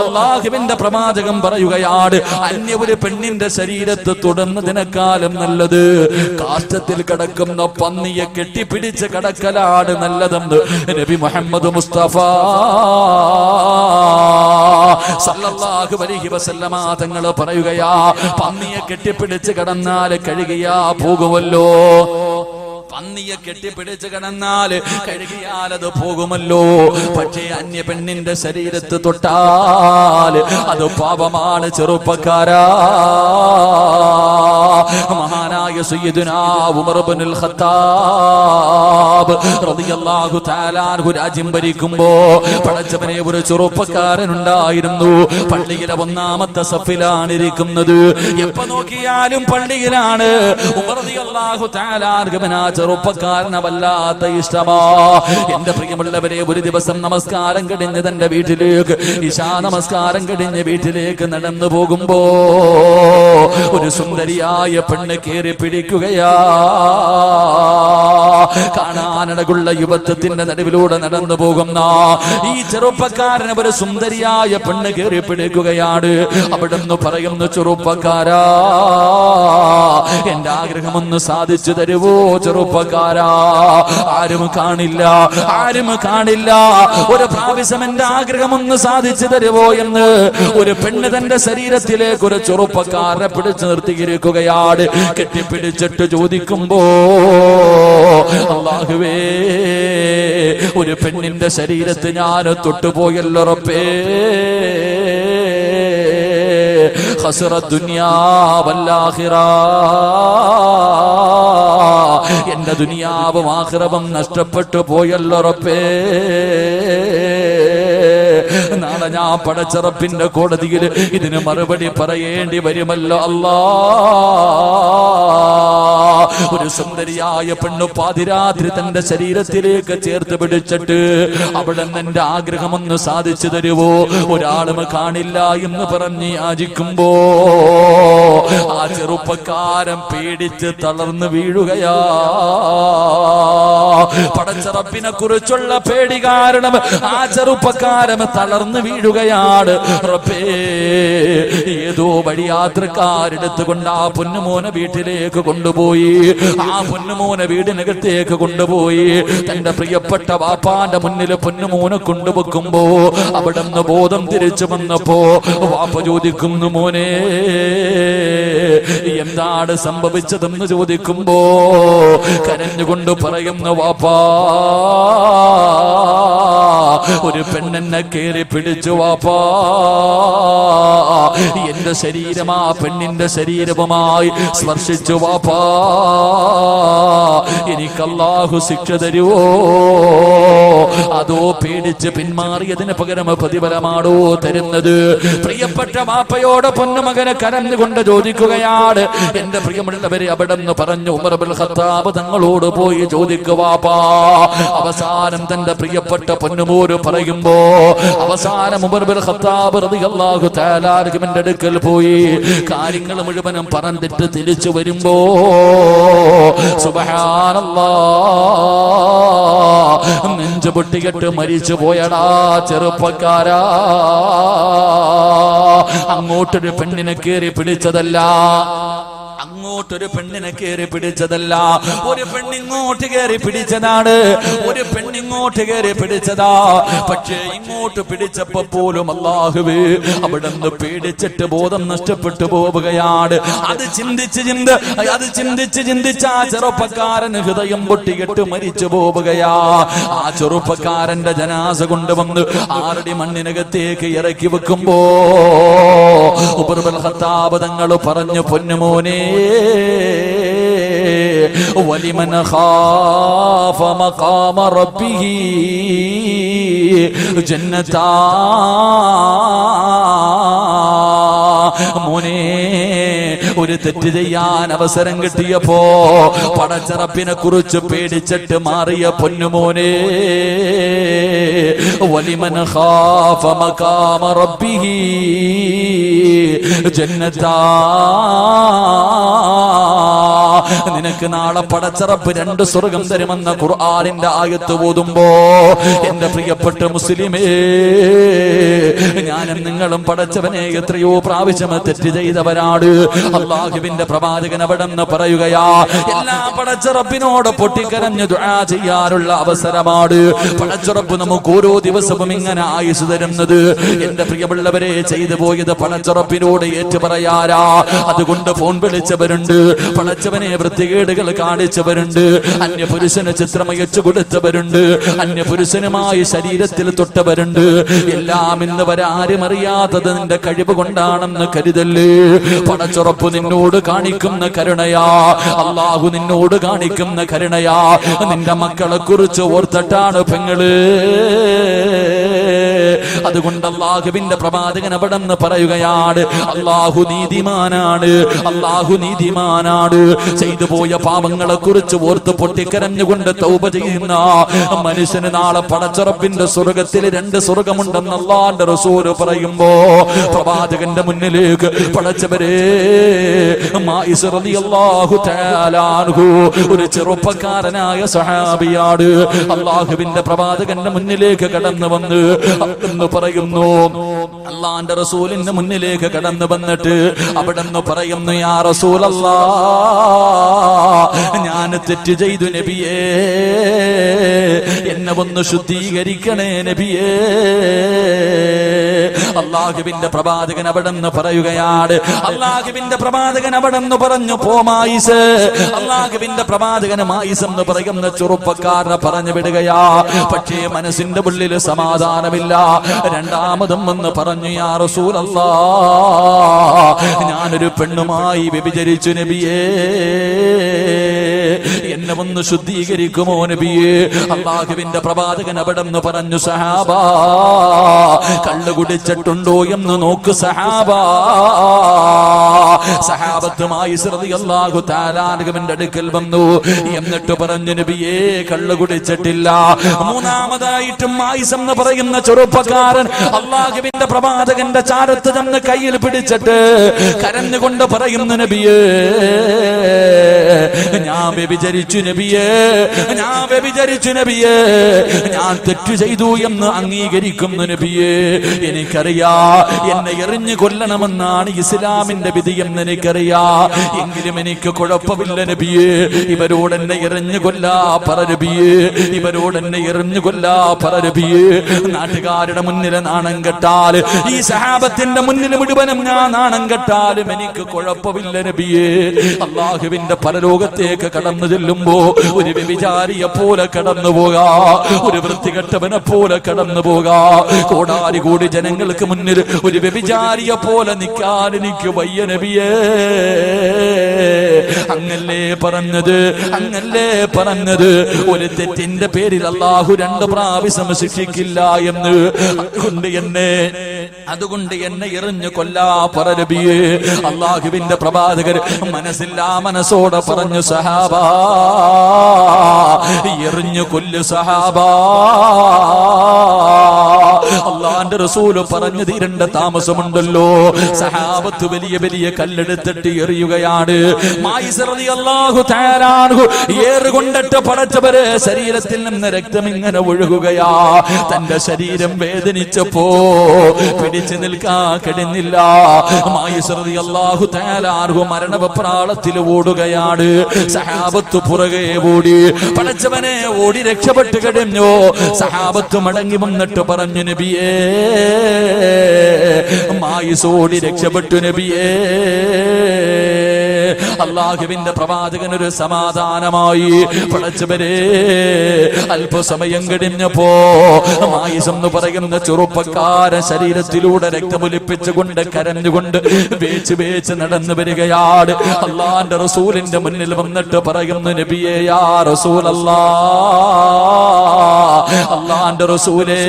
അല്ലാഹുവിന്റെ പ്രവാചകൻ പറയുകയാണ്, അന്യ ഒരു പെണ്ണിന്റെ ശരീരത്ത് തൊടുന്നതിനേക്കാളും നല്ലത് കാഷ്ടത്തിൽ കിടക്കുന്ന പന്നിയെ കെട്ടിപ്പിടിച്ച് കിടക്കലാണ് നല്ലതെന്ന് നബി മുഹമ്മദ് മുസ്തഫ സല്ലല്ലാഹു അലൈഹി വസല്ലമ തങ്ങൾ പറയുകയാ. പന്നിയെ കെട്ടിപ്പിടിച്ച് കിടന്നാൽ കഴുകിയാ പോകുമല്ലോ. പന്നിയെ കെട്ടിപ്പിടിച്ച് കിടന്നാൽ കഴുകിയാൽ അത് പോകുമല്ലോ. പക്ഷേ അന്യ പെണ്ണിന്റെ ശരീരത്ത് തൊട്ടാൽ അത് പാപമാണ് ചെറുപ്പക്കാരാ. മഹാനായ സയ്യിദുനാ ഉമർ ഇബ്നുൽ ഖത്താബ് റളിയല്ലാഹു തആല അൻഹു രാജ്യം ഭരിക്കുമ്പോ പടച്ചവനെ ഒരു ചെറുപ്പക്കാരൻ ഉണ്ടായിരുന്നു. പള്ളിയിലെ 1ാമത്തെ സഫിലാണ് ഇരിക്കുന്നത്. എപ്പോ നോക്കിയാലും പള്ളിയിലാണ്. ഉമർ റളിയല്ലാഹു തആല അൻഹു ചെറുപ്പക്കാരനെ വല്ലാത്ത ഇഷ്ടമാ. എന്റെ പ്രിയമുള്ളവരെ, ഒരു ദിവസം നമസ്കാരം കഴിഞ്ഞ് തന്റെ വീട്ടിലേക്ക്, ഇശാ നമസ്കാരം കഴിഞ്ഞ് വീട്ടിലേക്ക് നടന്നു പോകുമ്പോ ഒരു സുന്ദരിയായ പെണ്ണ് കേറി പിടിക്കുകയാ. കാണാനടകുള്ള യുവത്വത്തിന്റെ നടുവിലൂടെ നടന്നു പോകുന്ന ഈ ചെറുപ്പക്കാരന് ഒരു സുന്ദരിയായ പെണ്ണ് കേറി പിടിക്കുകയാണ്. അവിടുന്ന് പറയുന്നു, ചെറുപ്പക്കാരാ, എന്റെ ആഗ്രഹമൊന്ന് സാധിച്ചു തരുവോ ചെറുപ്പക്കാരാ? ആരും കാണില്ല, ആരും കാണില്ല, ഒരു പ്രാവശ്യം എന്റെ ആഗ്രഹമൊന്ന് സാധിച്ചു തരുവോ എന്ന് ഒരു പെണ്ണ് തന്റെ ശരീരത്തിലേക്ക് ഒരു ചെറുപ്പക്കാരനെ പിടിച്ചു നിർത്തിയിരിക്കുകയാണ്. കെട്ടിപ്പിടിച്ചിട്ട് ചോദിക്കുമ്പോ, അല്ലാഹുവേ, ഒരു പെണ്ണിന്റെ ശരീരത്ത് ഞാൻ തൊട്ടുപോയല്ലോ റബ്ബേ, ഖസറ ദുനിയാ വൽ ആഖിറ, എന്റെ ദുനിയാവും ആഖിറവും നഷ്ടപ്പെട്ടു പോയല്ലോ റബ്ബേ. നാളെ ഞാൻ പടച്ച റബ്ബിന്റെ കോടതിയിൽ ഇതിന് മറുപടി പറയേണ്ടി വരുമല്ലോ അല്ലാ. ഒരു സുന്ദരിയായ പെണ്ണ് പാതിരാത്രി തന്റെ ശരീരത്തിലേക്ക് ചേർത്ത് പിടിച്ചിട്ട്, അവിടെ എന്റെ ആഗ്രഹമൊന്ന് സാധിച്ചു തരുവോ, ഒരാളും കാണില്ല എന്ന് പറഞ്ഞ് യാചിക്കുമ്പോ ആ ചെറുപ്പക്കാരൻ പേടിച്ച് തളർന്നു വീഴുകയാ. പടച്ച റബ്ബിനെ കുറിച്ചുള്ള പേടി കാരണം ആ ചെറുപ്പക്കാരൻ തളർന്നു വീഴുകയാണ്. റബ്ബേ, ഏതോ വഴിയാത്രക്കാരെടുത്തുകൊണ്ട് ആ പൊന്നുമോനെ വീട്ടിലേക്ക് കൊണ്ടുപോയി. ആ പൊന്നുമോനെ വീടിനകത്തേക്ക് കൊണ്ടുപോയി തന്റെ പ്രിയപ്പെട്ട വാപ്പാന്റെ മുന്നിൽ പൊന്നുമോനെ കൊണ്ടുവെക്കുമ്പോ അവിടെ നിന്ന് ബോധം തിരിച്ചു വന്നപ്പോ വാപ്പ ചോദിക്കുന്നു, മോനെ എന്താണ് സംഭവിച്ചതെന്ന് ചോദിക്കുമ്പോ കരഞ്ഞുകൊണ്ട് പറയുന്നു, വാപ്പാ, ഒരു പെണ്ണെന്നെ കേറി പിടിച്ചു വാപ്പാ, എന്റെ ശരീരം ആ പെണ്ണിന്റെ ശരീരവുമായി സ്പർശിച്ചു വാപ്പാ, എനിക്ക് അല്ലാഹു ശിക്ഷ തരുവോ, അതോ പേടിച്ച് പിന്മാറിയതിന് പകരം പ്രതിഫലമാണോ തരുന്നത്? പ്രിയപ്പെട്ട വാപ്പയോട് പൊന്നുമകനെ കരഞ്ഞുകൊണ്ട് ചോദിക്കുകയാണ്. എന്റെ പ്രിയമുള്ളവരെ, അവിടെ നിന്ന് പറഞ്ഞു, ഉമർ ഇബ്നുൽ ഖത്താബ് തങ്ങളോട് പോയി ചോദിക്കുക വാപ്പാ. അവസാനം തന്റെ പ്രിയപ്പെട്ട പൊന്നുമോര് പറയുമ്പോ അവസാനം ഉമർ ഇബ്നുൽ ഖത്താബ് റളിയല്ലാഹു തആല അൻഹുവിന്റെ അടുക്കൽ പോയി കാര്യങ്ങൾ മുഴുവനും പറഞ്ഞിട്ട് തിരിച്ചു വരുമ്പോ സുബ്ഹാനല്ലാഹ്, നെഞ്ചു പൊട്ടിയിട്ട് മരിച്ചു പോയടാ ചെറുപ്പക്കാരാ. അങ്ങോട്ടൊരു പെണ്ണിനെ കേറി പിടിച്ചതല്ല, അങ്ങോട്ടൊരു പെണ്ണിനെ കയറി പിടിച്ചതല്ല, ഒരു പെണ്ണിങ്ങോട്ട് കയറി പിടിച്ചതാണ്, ഒരു പെണ്ണിങ്ങോട്ട് കയറി പിടിച്ചതാ. പക്ഷേ ഇങ്ങോട്ട് പിടിച്ചപ്പോ പോലും അല്ലാഹുവേ, അവിടെ നിന്ന് പേടിച്ചിട്ട് ബോധം നഷ്ടപ്പെട്ടു പോവുകയാണ്. അത് ചിന്തിച്ച് ആ ചെറുപ്പക്കാരൻ ഹൃദയം പൊട്ടിയിട്ട് മരിച്ചു പോവുകയാ. ആ ചെറുപ്പക്കാരന്റെ ജനാസ കൊണ്ടുവന്ന് 6 അടി മണ്ണിനകത്തേക്ക് ഇറക്കി വെക്കുമ്പോ ഉമർ ഇബ്നുൽ ഖത്താബ് തങ്ങൾ പറഞ്ഞു, പൊന്നുമോനെ, വലിമൻ ഖാഫ മഖാമ റബ്ബിഹി ജന്നതാ, മോനെ, ഒരു തെറ്റ് ചെയ്യാൻ അവസരം കിട്ടിയപ്പോ പടച്ച റബ്ബിനെ കുറിച്ച് പേടിച്ചിട്ട് മാറിയ പൊന്നുമോനെ, വലിമൻ ഖാഫ മഖാമ റബ്ബിഹി ജന്നതാ, നിനക്ക് നാളെ പടച്ച റബ്ബ് 2 സ്വർഗം തരുമെന്ന ഖുർആനിന്റെ ആയത്ത് ഓതുമ്പോ എന്റെ പ്രിയപ്പെട്ട മുസ്ലിമേ, ഞാനും നിങ്ങളും പടച്ചവനെ എത്രയോ പ്രാവശ്യം തെറ്റ് ചെയ്തവരാണ്. അല്ലാഹുവിന്റെ പ്രവാചകൻ അവിടെ നിന്ന് പറയുകയാ, എല്ലാ പടച്ച റബ്ബിനോട് പൊട്ടിക്കരഞ്ഞ് ദുആ ചെയ്യാനുള്ള അവസരമാണ്. പടച്ച റബ്ബ് നമുക്ക് ഓരോ ദിവസവും ഇങ്ങനെ ആയുസ് തരുന്നത്. എന്റെ പ്രിയമുള്ളവരെ, ചെയ്തു പോയത് പടച്ച റബ്ബിനോട് ഏറ്റു പറയാരാ. അതുകൊണ്ട് ഫോൺ വിളിച്ചവരുണ്ട്, പടച്ചവനെ വൃത്തികേടുകൾ കാണിച്ചവരുണ്ട്, അന്യപുരുഷന് ചിത്രം അയച്ചു കൊടുത്തവരുണ്ട്, അന്യപുരുഷനുമായി ശരീരത്തിൽ തൊട്ടവരുണ്ട്. എല്ലാം ഇന്ന് വരെ ആരും അറിയാത്തത് നിന്റെ കഴിവ് കൊണ്ടാണെന്ന് കരുതല്ലേ. പടച്ചുറപ്പ് നിന്നോട് കാണിക്കുന്ന കരുണയാ, അല്ലാഹു നിന്നോട് കാണിക്കുന്ന കരുണയാ. നിന്റെ മക്കളെ കുറിച്ച് ഓർത്തിട്ടാണ് പെങ്ങള് അതുകൊണ്ട് അല്ലാഹുവിന്റെ പ്രവാചകൻ അവിടെ നിന്ന് പറയുകയാണ്, അല്ലാഹു നീതിമാനാണ്, അല്ലാഹു നീതിമാനാണ്. ചെയ്തു പോയ പാപങ്ങളെ കുറിച്ച് ഓർത്ത് പൊട്ടിക്കരഞ്ഞുകൊണ്ട് തൗബ ചെയ്യുന്ന മനുഷ്യന് നാളെ പടച്ചറപ്പിന്റെ സ്വർഗത്തിൽ 2 സ്വർഗമുണ്ടെന്ന് അല്ലാഹുവിന്റെ റസൂൽ പറയുമ്പോ പ്രവാചകന്റെ മുന്നിലേക്ക് പടച്ചവരെ മായിസ് റളിയല്ലാഹു തആല അൻഹു ഒരു ചെറുപ്പക്കാരനായ സഹാബിയാണ്. അല്ലാഹുവിന്റെ പ്രവാചകന്റെ മുന്നിലേക്ക് കടന്നു വന്ന് എന്ന് പറയുന്നു, അല്ലാഹുവിന്റെ റസൂലിന്റെ മുന്നിലേക്ക് കടന്നു വന്നിട്ട് അവിടെന്ന് പറയുന്നു, യാ റസൂലല്ലാഹ്, ഞാൻ തെറ്റ് ചെയ്തു നബിയേ, എന്നെ ഒന്ന് ശുദ്ധീകരിക്കണേ നബിയേ. അല്ലാഹുവിന്റെ പ്രവാചകൻ അവിടെ നിന്ന് പറയുകയാണ്, അല്ലാഹുവിന്റെ പ്രവാചകൻ അവിടെ നിന്ന് പറഞ്ഞു, പോ മായിസ്. അല്ലാഹുവിന്റെ പ്രവാചകന് മായിസ് എന്ന് പറയുന്ന ചെറുപ്പക്കാരനെ പറഞ്ഞു വിടുകയാ. പക്ഷേ മനസ്സിന്റെ ഉള്ളിൽ സമാധാനമില്ല. രണ്ടാമതും എന്ന് പറഞ്ഞു, യാ റസൂലല്ലാഹ്, ഞാനൊരു പെണ്ണുമായി വ്യഭിചരിച്ചു നബിയേ, എന്നെ ഒന്ന് ശുദ്ധീകരിക്കുമോ നബിയേ. അല്ലാഹുവിന്റെ പ്രവാചകൻ അവിടെ നിന്ന് പറഞ്ഞു, സഹാബാ, കള്ളു കുടിച്ചിട്ടുണ്ടോ എന്ന് നോക്ക് സഹാബാ. സഹാബത്തുമായി റളിയല്ലാഹു തആല അൻഹുവിന്റെ അടുക്കൽ വന്നു. എന്നിട്ട് പറഞ്ഞു, നബിയേ, കള്ളു കുടിച്ചിട്ടില്ല. മൂന്നാമതായിട്ടും മായിസ് എന്ന് പറയുന്ന ചെറുപ്പക്കാരൻ അല്ലാഹുവിന്റെ പ്രവാചകന്റെ ചാരത്ത് ചെന്ന് കയ്യിൽ പിടിച്ചിട്ട് കരഞ്ഞുകൊണ്ട് പറയുന്നു, നബിയേ, ഞാൻ വ്യഭിചരിച്ചു നബിയേ, ഞാൻ വ്യഭിചരിച്ചു നബിയേ, ഞാൻ തെറ്റു ചെയ്തു എന്ന് അംഗീകരിക്കുന്നു നബിയേ. എനിക്കറിയാ എന്നെ എറിഞ്ഞു കൊല്ലണമെന്നാണ് ഇസ്ലാമിന്റെ വിധിയെന്ന് എനിക്കറിയാ. എങ്കിലും എനിക്ക് കുഴപ്പമില്ല നബിയേ, ഇവരോട് എന്നെ എറിഞ്ഞു കൊല്ലാ പറ നബിയേ, ഇവരോട് എന്നെ എറിഞ്ഞു കൊല്ലാ പറ നബിയേ. നാട്ടുകാരുടെ മുന്നിൽ നാണം കെട്ടാൽ, ഈ സഹാബത്തിന്റെ മുന്നിൽ മുഴുവനും ഞാൻ നാണം കെട്ടാലും എനിക്ക് കുഴപ്പമില്ല നബിയേ. അല്ലാഹുവിന്റെ പരലോകത്തേക്ക് കടന്നു ചെല്ലുമ്പോ ഒരു വ്യഭിചാരിയെ പോലെ കടന്നു പോകാ, ഒരു വൃത്തികെട്ടവനെ പോലെ കടന്നു പോകാ. കോടാരി കൂടി ജനങ്ങൾക്ക് മുന്നിൽ ഒരു വ്യഭിചാരിയെ പോലെ നിൽക്കാൻ എനിക്ക് വയ്യ നബിയേ. അങ്ങല്ലേ പറഞ്ഞത്, അങ്ങല്ലേ പറഞ്ഞത്, ഒരു തെറ്റിന്റെ പേരിൽ അല്ലാഹു 2 പ്രാവശ്യം ശിക്ഷിക്കില്ല എന്ന്. അതുകൊണ്ട് എന്നെ എറിഞ്ഞു കൊല്ലാ പറ നബിയേ. അല്ലാഹുവിന്റെ പ്രവാചകർ മനസ്സില്ലാ മനസ്സോടെ പറഞ്ഞു, സഹാബാ, എറിഞ്ഞു കൊല്ലു സഹാബാ. അല്ലാഹുവിന്റെ റസൂൽ പറഞ്ഞു തീരേണ്ട താമസമുണ്ടല്ലോ. സഹാബത്ത് വലിയ വലിയ കല്ലെടുത്തിട്ട് എറിയുകയാണ്. മായിസ് റളിയല്ലാഹു തആല അൻഹു ഏറുകൊണ്ടിട്ട് പടച്ചവരെ ശരീരത്തിൽ നിന്ന് രക്തം ഇങ്ങനെ ഒഴുകുകയാ. തന്റെ ശരീരം വേദനിച്ചപ്പോ പിടിച്ചു നിൽക്കാൻ കഴിയുന്നില്ല. മായിസ് റളിയല്ലാഹു തആല അൻഹു മരണവെപ്രാളത്തിൽ ഓടുകയാണ്. സഹാബത്ത് പുറകെ ഓടി, പടച്ചവനെ ഓടി രക്ഷപ്പെട്ട് കഴിഞ്ഞു. സഹാബത്ത് മടങ്ങി വന്നിട്ട് പറഞ്ഞു, നബിയേ, മായിസ് ഓടി രക്ഷപ്പെട്ടു നബിയേ. അല്ലാഹുവിന്റെ പ്രവാചകൻ ഒരു സമാധാനമായി. പടച്ചവരെ അല്പസമയം കഴിഞ്ഞപ്പോ മായിസ് എന്ന് പറയുന്ന ചെറുപ്പക്കാരൻ ശരീരത്തിലൂടെ രക്തമൊലിപ്പിച്ചുകൊണ്ട് കരഞ്ഞുകൊണ്ട് വേച്ച് വേച്ച് നടന്നു വരികയാണ്. അല്ലാഹുവിന്റെ റസൂലിന്റെ മുന്നിൽ വന്നിട്ട് പറയുന്നു, നബിയേ, യാ റസൂലല്ലാഹ്, അല്ലാഹുവിന്റെ റസൂലേ,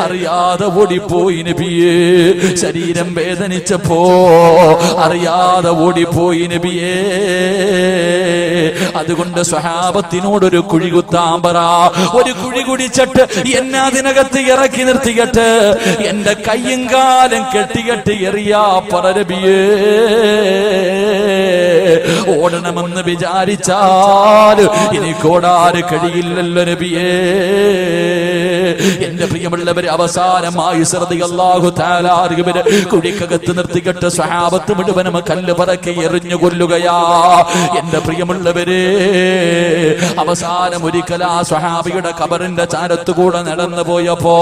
അറിയാതെ ഓടിപ്പോയി നബിയേ. ശരീരം വേദനിച്ചപ്പോ അറിയാതെ ഓടിപ്പോയി നബിയേ. അതുകൊണ്ട് സ്വഹാബത്തിനോടൊരു കുഴി കുത്താൻ പറ. ഒരു കുഴി കുടിച്ചിട്ട് എന്നെ അതിനകത്ത് ഇറക്കി നിർത്തിയിട്ട് എന്റെ കയ്യും കാലും കെട്ടികെട്ടി എറിയാ പറ നബിയേ. ഓടണമെന്ന് വിചാരിച്ചാൽ എനിക്കോടാറ് കഴിയില്ലല്ലോ നബിയേ. എന്റെ പ്രിയമുള്ളവരെ, അവസാനമായി റളിയല്ലാഹു തആല അൻഹുവിനെ കുഴിക്കകത്ത് നിർത്തിയിട്ട് സ്വഹാബത്ത് മുഴുവനും കല്ല് പറക്കി എറിഞ്ഞു കൊല്ലുകയാ. എന്റെ പ്രിയമുള്ളവരെ, അവസാനം ഒരിക്കൽ ആ സ്വഹാബിയുടെ ഖബറിന്റെ ചാരത്തുകൂടെ നടന്നു പോയപ്പോ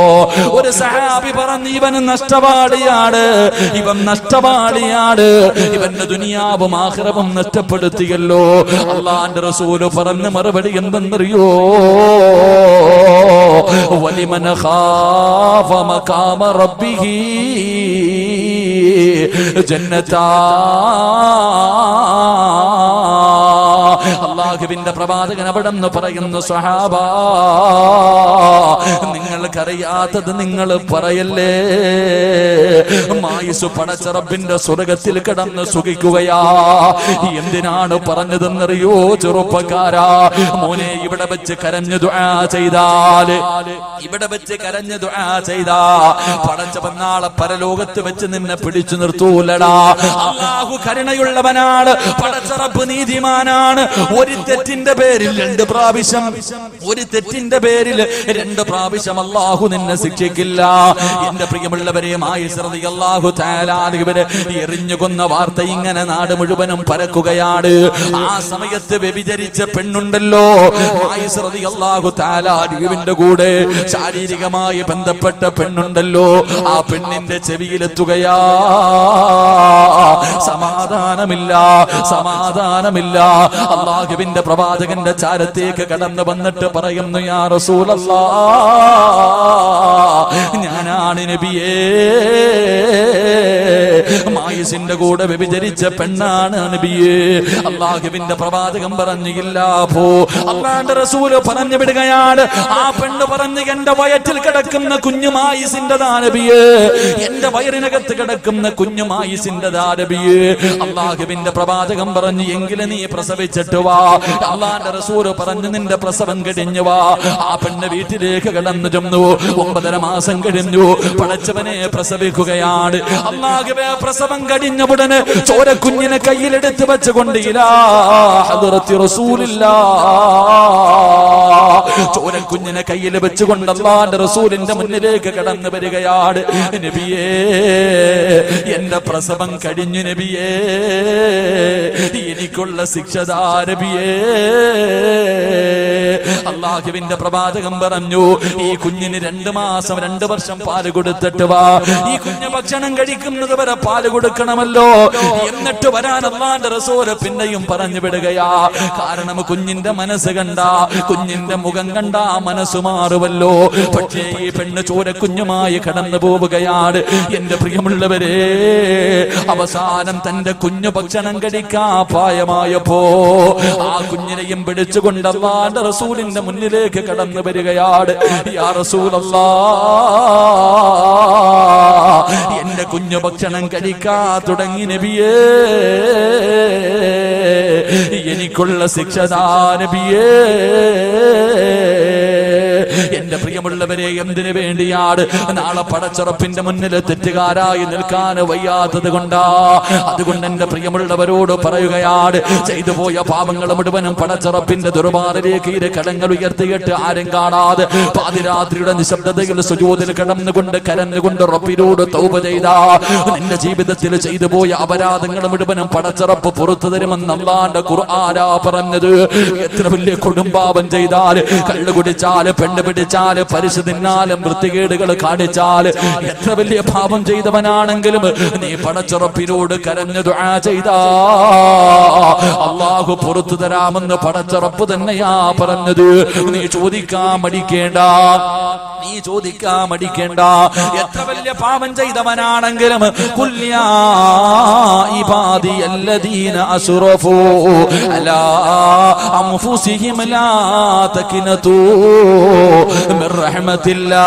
ഒരു സഹാബി പറഞ്ഞു, ഇവൻ നഷ്ടപാടിയാണ്, ഇവൻ നഷ്ടപാടിയാണ്, ഇവന്റെ ദുനിയാവും ആഖിറവും നഷ്ടപ്പെടുത്തിയല്ലോ. അല്ലാഹുവിന്റെ റസൂല് പറഞ്ഞ മറുപടി എന്തെന്നറിയോ? വലിമൻ ഖാഫ മഖാമ റബ്ബിഹി ജന്നതാ. അല്ലാഹുവിന്റെ പ്രവാചകൻ അവിടെ നിന്ന് പറയുന്നു, സ്വഹാബാ, നിങ്ങൾക്കറിയാത്തത് നിങ്ങൾ പറയല്ലേ. മായിസ് പടച്ച റബ്ബിന്റെ സ്വർഗത്തിൽ കിടന്ന് സുഖിക്കുകയാ. എന്തിനാണ് പറഞ്ഞതെന്നറിയോ ചെറുപ്പക്കാരാ? മോനെ, ഇവിടെ വെച്ച് കരഞ്ഞു ദുആ ചെയ്താൽ, ഇവിടെ വെച്ച് കരഞ്ഞു ദുആ ചെയ്താ പടച്ചവൻ നാളെ പരലോകത്ത് വെച്ച് നിന്നെ പിടിച്ചു നിർത്തൂലടാ. അല്ലാഹു കരുണയുള്ളവനാണ്, പടച്ച റബ്ബ് നീതിമാനാണ്. ഒരു തെറ്റിന്റെ പേരിൽ 2 പ്രാവശ്യം, ഒരു തെറ്റിന്റെ പേരിൽ 2 പ്രാവശ്യം അല്ലാഹു നിന്നെ ശിക്ഷിക്കില്ല. എന്റെ പ്രിയമുള്ളവരെ, മായിസ് റളിയല്ലാഹു തആല അൻഹുവിനെ എറിഞ്ഞു കൊന്ന വാർത്ത ഇങ്ങനെ നാട് മുഴുവനും പരക്കുകയാണ്. ആ സമയത്ത് വ്യഭിചരിച്ച പെണ്ണുണ്ടല്ലോ, മായിസ് റളിയല്ലാഹു തആല അൻഹുവിന്റെ കൂടെ ശാരീരികമായി ബന്ധപ്പെട്ട പെണ്ണുണ്ടല്ലോ, ആ പെണ്ണിന്റെ ചെവിയിലെത്തുകയാ. സമാധാനമില്ല, സമാധാനമില്ല. അല്ലാഹുവിന്റെ പ്രവാചകന്റെ ചാരത്തേക്ക് കടന്നു വന്നിട്ട് പറയുന്നു, യാ റസൂലല്ലാഹ്, ഞാനാണ് നബിയേ, മായിസിന്റെ കൂടെ വ്യഭിചരിച്ച പെണ്ണാണ് നബിയേ. അല്ലാഹുവിന്റെ പ്രവാചകൻ പറഞ്ഞില്ല, പോ. അല്ലാഹുവിന്റെ റസൂല് പറഞ്ഞു വിടുകയാണ്. ആ പെണ്ണ് പറഞ്ഞു, എന്റെ വയറ്റിൽ കിടക്കുന്ന കുഞ്ഞു മായിസിന്റെതാ നബിയേ, എന്റെ വയറിനകത്ത് കിടക്കുന്ന കുഞ്ഞു മായിസിന്റെതാ നബിയേ. അല്ലാഹുവിന്റെ പ്രവാചകൻ പറഞ്ഞു, എങ്കിലും നീ പ്രസവിച്ചിട്ട് വാ. അല്ലാഹുവിന്റെ റസൂല് പറഞ്ഞു, നിന്റെ പ്രസവം കഴിഞ്ഞു വാ. ആ പെണ്ണ് വീട്ടിലേക്ക് കടന്നു ചെന്നു. 9.5 മാസം കഴിഞ്ഞു. പടച്ചവനെ പ്രസവിക്കുകയാണ്. അല്ലാഹുവേ, പ്രസവം കഴിഞ്ഞ ഉടനെ ചോരക്കുഞ്ഞിനെ കയ്യിലെടുത്ത് വെച്ചുകൊണ്ട് ഇലാ ഹദ്റത്തി റസൂലില്ലാഹ്, ചോരക്കുഞ്ഞിനെ കയ്യിൽ വെച്ചുകൊണ്ട് അല്ലാഹുവിന്റെ റസൂലിന്റെ മുന്നിലേക്ക് കടന്നു വരികയാണ്. നബിയേ, എന്റെ പ്രസവം കഴിഞ്ഞു നബിയേ, എനിക്കുള്ള ശിക്ഷതാ നബിയേ. അല്ലാഹുവിന്റെ പ്രവാചകൻ പറഞ്ഞു, ഈ കുഞ്ഞിന് 2 മാസം 2 വർഷം പാല് കൊടുത്തിട്ട് വാ. ഈ കുഞ്ഞ് ഭക്ഷണം കഴിക്കുന്നത് വരെ പാല് കൊടുക്കണമല്ലോ. എന്നിട്ട് വരാൻ അല്ലാഹുവിന്റെ റസൂൽ പിന്നെയും പറഞ്ഞു വിടുകയാ. കാരണം കുഞ്ഞിന്റെ മനസ്സ് കണ്ട, കുഞ്ഞിന്റെ മുഖം കണ്ട മനസ്സ് മാറുമല്ലോ. പക്ഷേ ഈ പെണ്ണ് ചോരക്കുഞ്ഞുമായി കടന്നു പോവുകയാണ്. എന്റെ പ്രിയമുള്ളവരെ, അവസാനം തന്റെ കുഞ്ഞു ഭക്ഷണം കഴിക്കാൻ പ്രായമായപ്പോ ആ കുഞ്ഞിനെയും പിടിച്ചുകൊണ്ട് അല്ലാഹുവിന്റെ റസൂലിന്റെ മുന്നിലേക്ക് കടന്നു വരികയാണ്. യാ റസൂലല്ലാഹ്, എന്റെ കുഞ്ഞു ഭക്ഷണം കഴിക്കാൻ തുടങ്ങി നബിയേ, എനിക്കുള്ള ശിക്ഷതാ നബിയേ. എന്റെ പ്രിയമുള്ളവരെ, എന്തിനു വേണ്ടിയാണ്? നാളെ പടച്ചുറപ്പിന്റെ മുന്നിൽ തെറ്റുകാരായി നിൽക്കാൻ വയ്യാത്തത് കൊണ്ടാ. അതുകൊണ്ട് എന്റെ പ്രിയമുള്ളവരോട് പറയുകയാണ്, ചെയ്തു പോയ പാപങ്ങൾ മുഴുവനും പടച്ചുറപ്പിന്റെ ദുർബാറിലേക്ക് ഇരു കടങ്ങൾ ഉയർത്തിയിട്ട് ആരും കാണാതെ പാതിരാത്രിയുടെ നിശബ്ദതയിൽ സുജൂദിൽ കിടന്നുകൊണ്ട് കരഞ്ഞുകൊണ്ട് റബ്ബിനോട് തൗബ ചെയ്താ നിന്റെ ജീവിതത്തിൽ ചെയ്തു പോയ അപരാധങ്ങൾ മുഴുവനും പടച്ചുറപ്പ് പുറത്തു തരുമെന്ന് അല്ലാഹുവിന്റെ ഖുർആനാ പറഞ്ഞത്. എത്ര വലിയ കൊടുമ്പാപം ചെയ്താൽ, കള്ളു കുടിച്ചാല്, പെണ്ണ് പിടിച്ചാല്, പരിശു തിന്നാലും, വൃത്തികേടുകൾ കാണിച്ചാല്, എത്ര വലിയ പാപം ചെയ്തവനാണെങ്കിലും നീ പടച്ചുറപ്പിനോട് കരഞ്ഞു ദുആ ചെയ്താ അല്ലാഹു പുറത്തു തരാമെന്ന് പടച്ചുറപ്പ് തന്നെയാ പറഞ്ഞത്. നീ ചോദിക്കാൻ മടിക്കേണ്ട, നീ ചോദിക്കാൻ മടിക്കേണ്ട. എത്ര വലിയ പാപം ചെയ്തവനാണെങ്കിലും കുല്യാ ഇബാദിയല്ലദീന അസ്റഫൂ അലാ അൻഫുസിഹിം ലാ തഖ്നതൂ മിർ റഹ്മത്തില്ലാഹ്.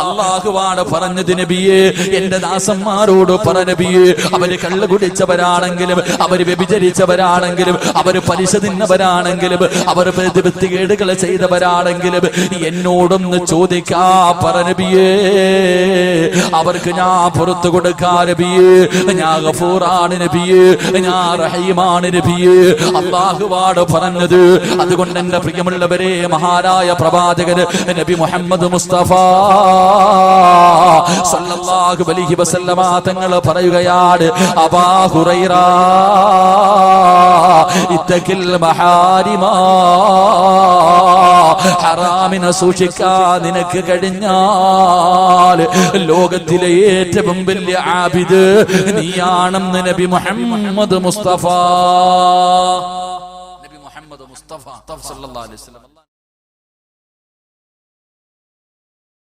അല്ലാഹുവാണ് പറഞ്ഞത് നബിയേ, എന്റെ ദാസന്മാരോട് പറ നബിയേ, അവര് കള്ളു കുടിച്ചവരാണെങ്കിലും, അവര് വ്യഭിചരിച്ചവരാണെങ്കിലും, അവര് പലിശ തിന്നവരാണെങ്കിലും, അവർ വൃത്തികേടുകൾ ചെയ്തവരാണെങ്കിലും എന്നോടൊന്ന് ചോദിക്കാ പറ നബിയേ, അവർക്ക് ഞാൻ പുറത്തു കൊടുക്കാ നബിയേ. ഞാൻ ഗഫൂറാണ് നബിയേ, ഞാൻ റഹീമാണ് നബിയേ. അല്ലാഹുവാണ് പറഞ്ഞത്. അതുകൊണ്ട് എന്റെ പ്രിയമുള്ളവരെ, മഹാനായ പ്രവാചകൻ നബി മുഹമ്മദ് മുസ്തഫ സല്ലല്ലാഹു അലൈഹി വസല്ലമ തങ്ങൾ പറയുകയാണ്, അബാ ഹുറൈറ ഇത്തഖിൽ മഹാരിമ, ഹറാമിനെ സൂക്ഷിക്കാൻ നിനക്ക് കഴിഞ്ഞാൽ ലോകത്തിലെ ഏറ്റവും വലിയ ആബിദ് നീയാണെന്ന് നബി മുഹമ്മദ് മുസ്തഫ. നബി മുഹമ്മദ് മുസ്തഫ സല്ലല്ലാഹു അലൈഹി വസല്ലം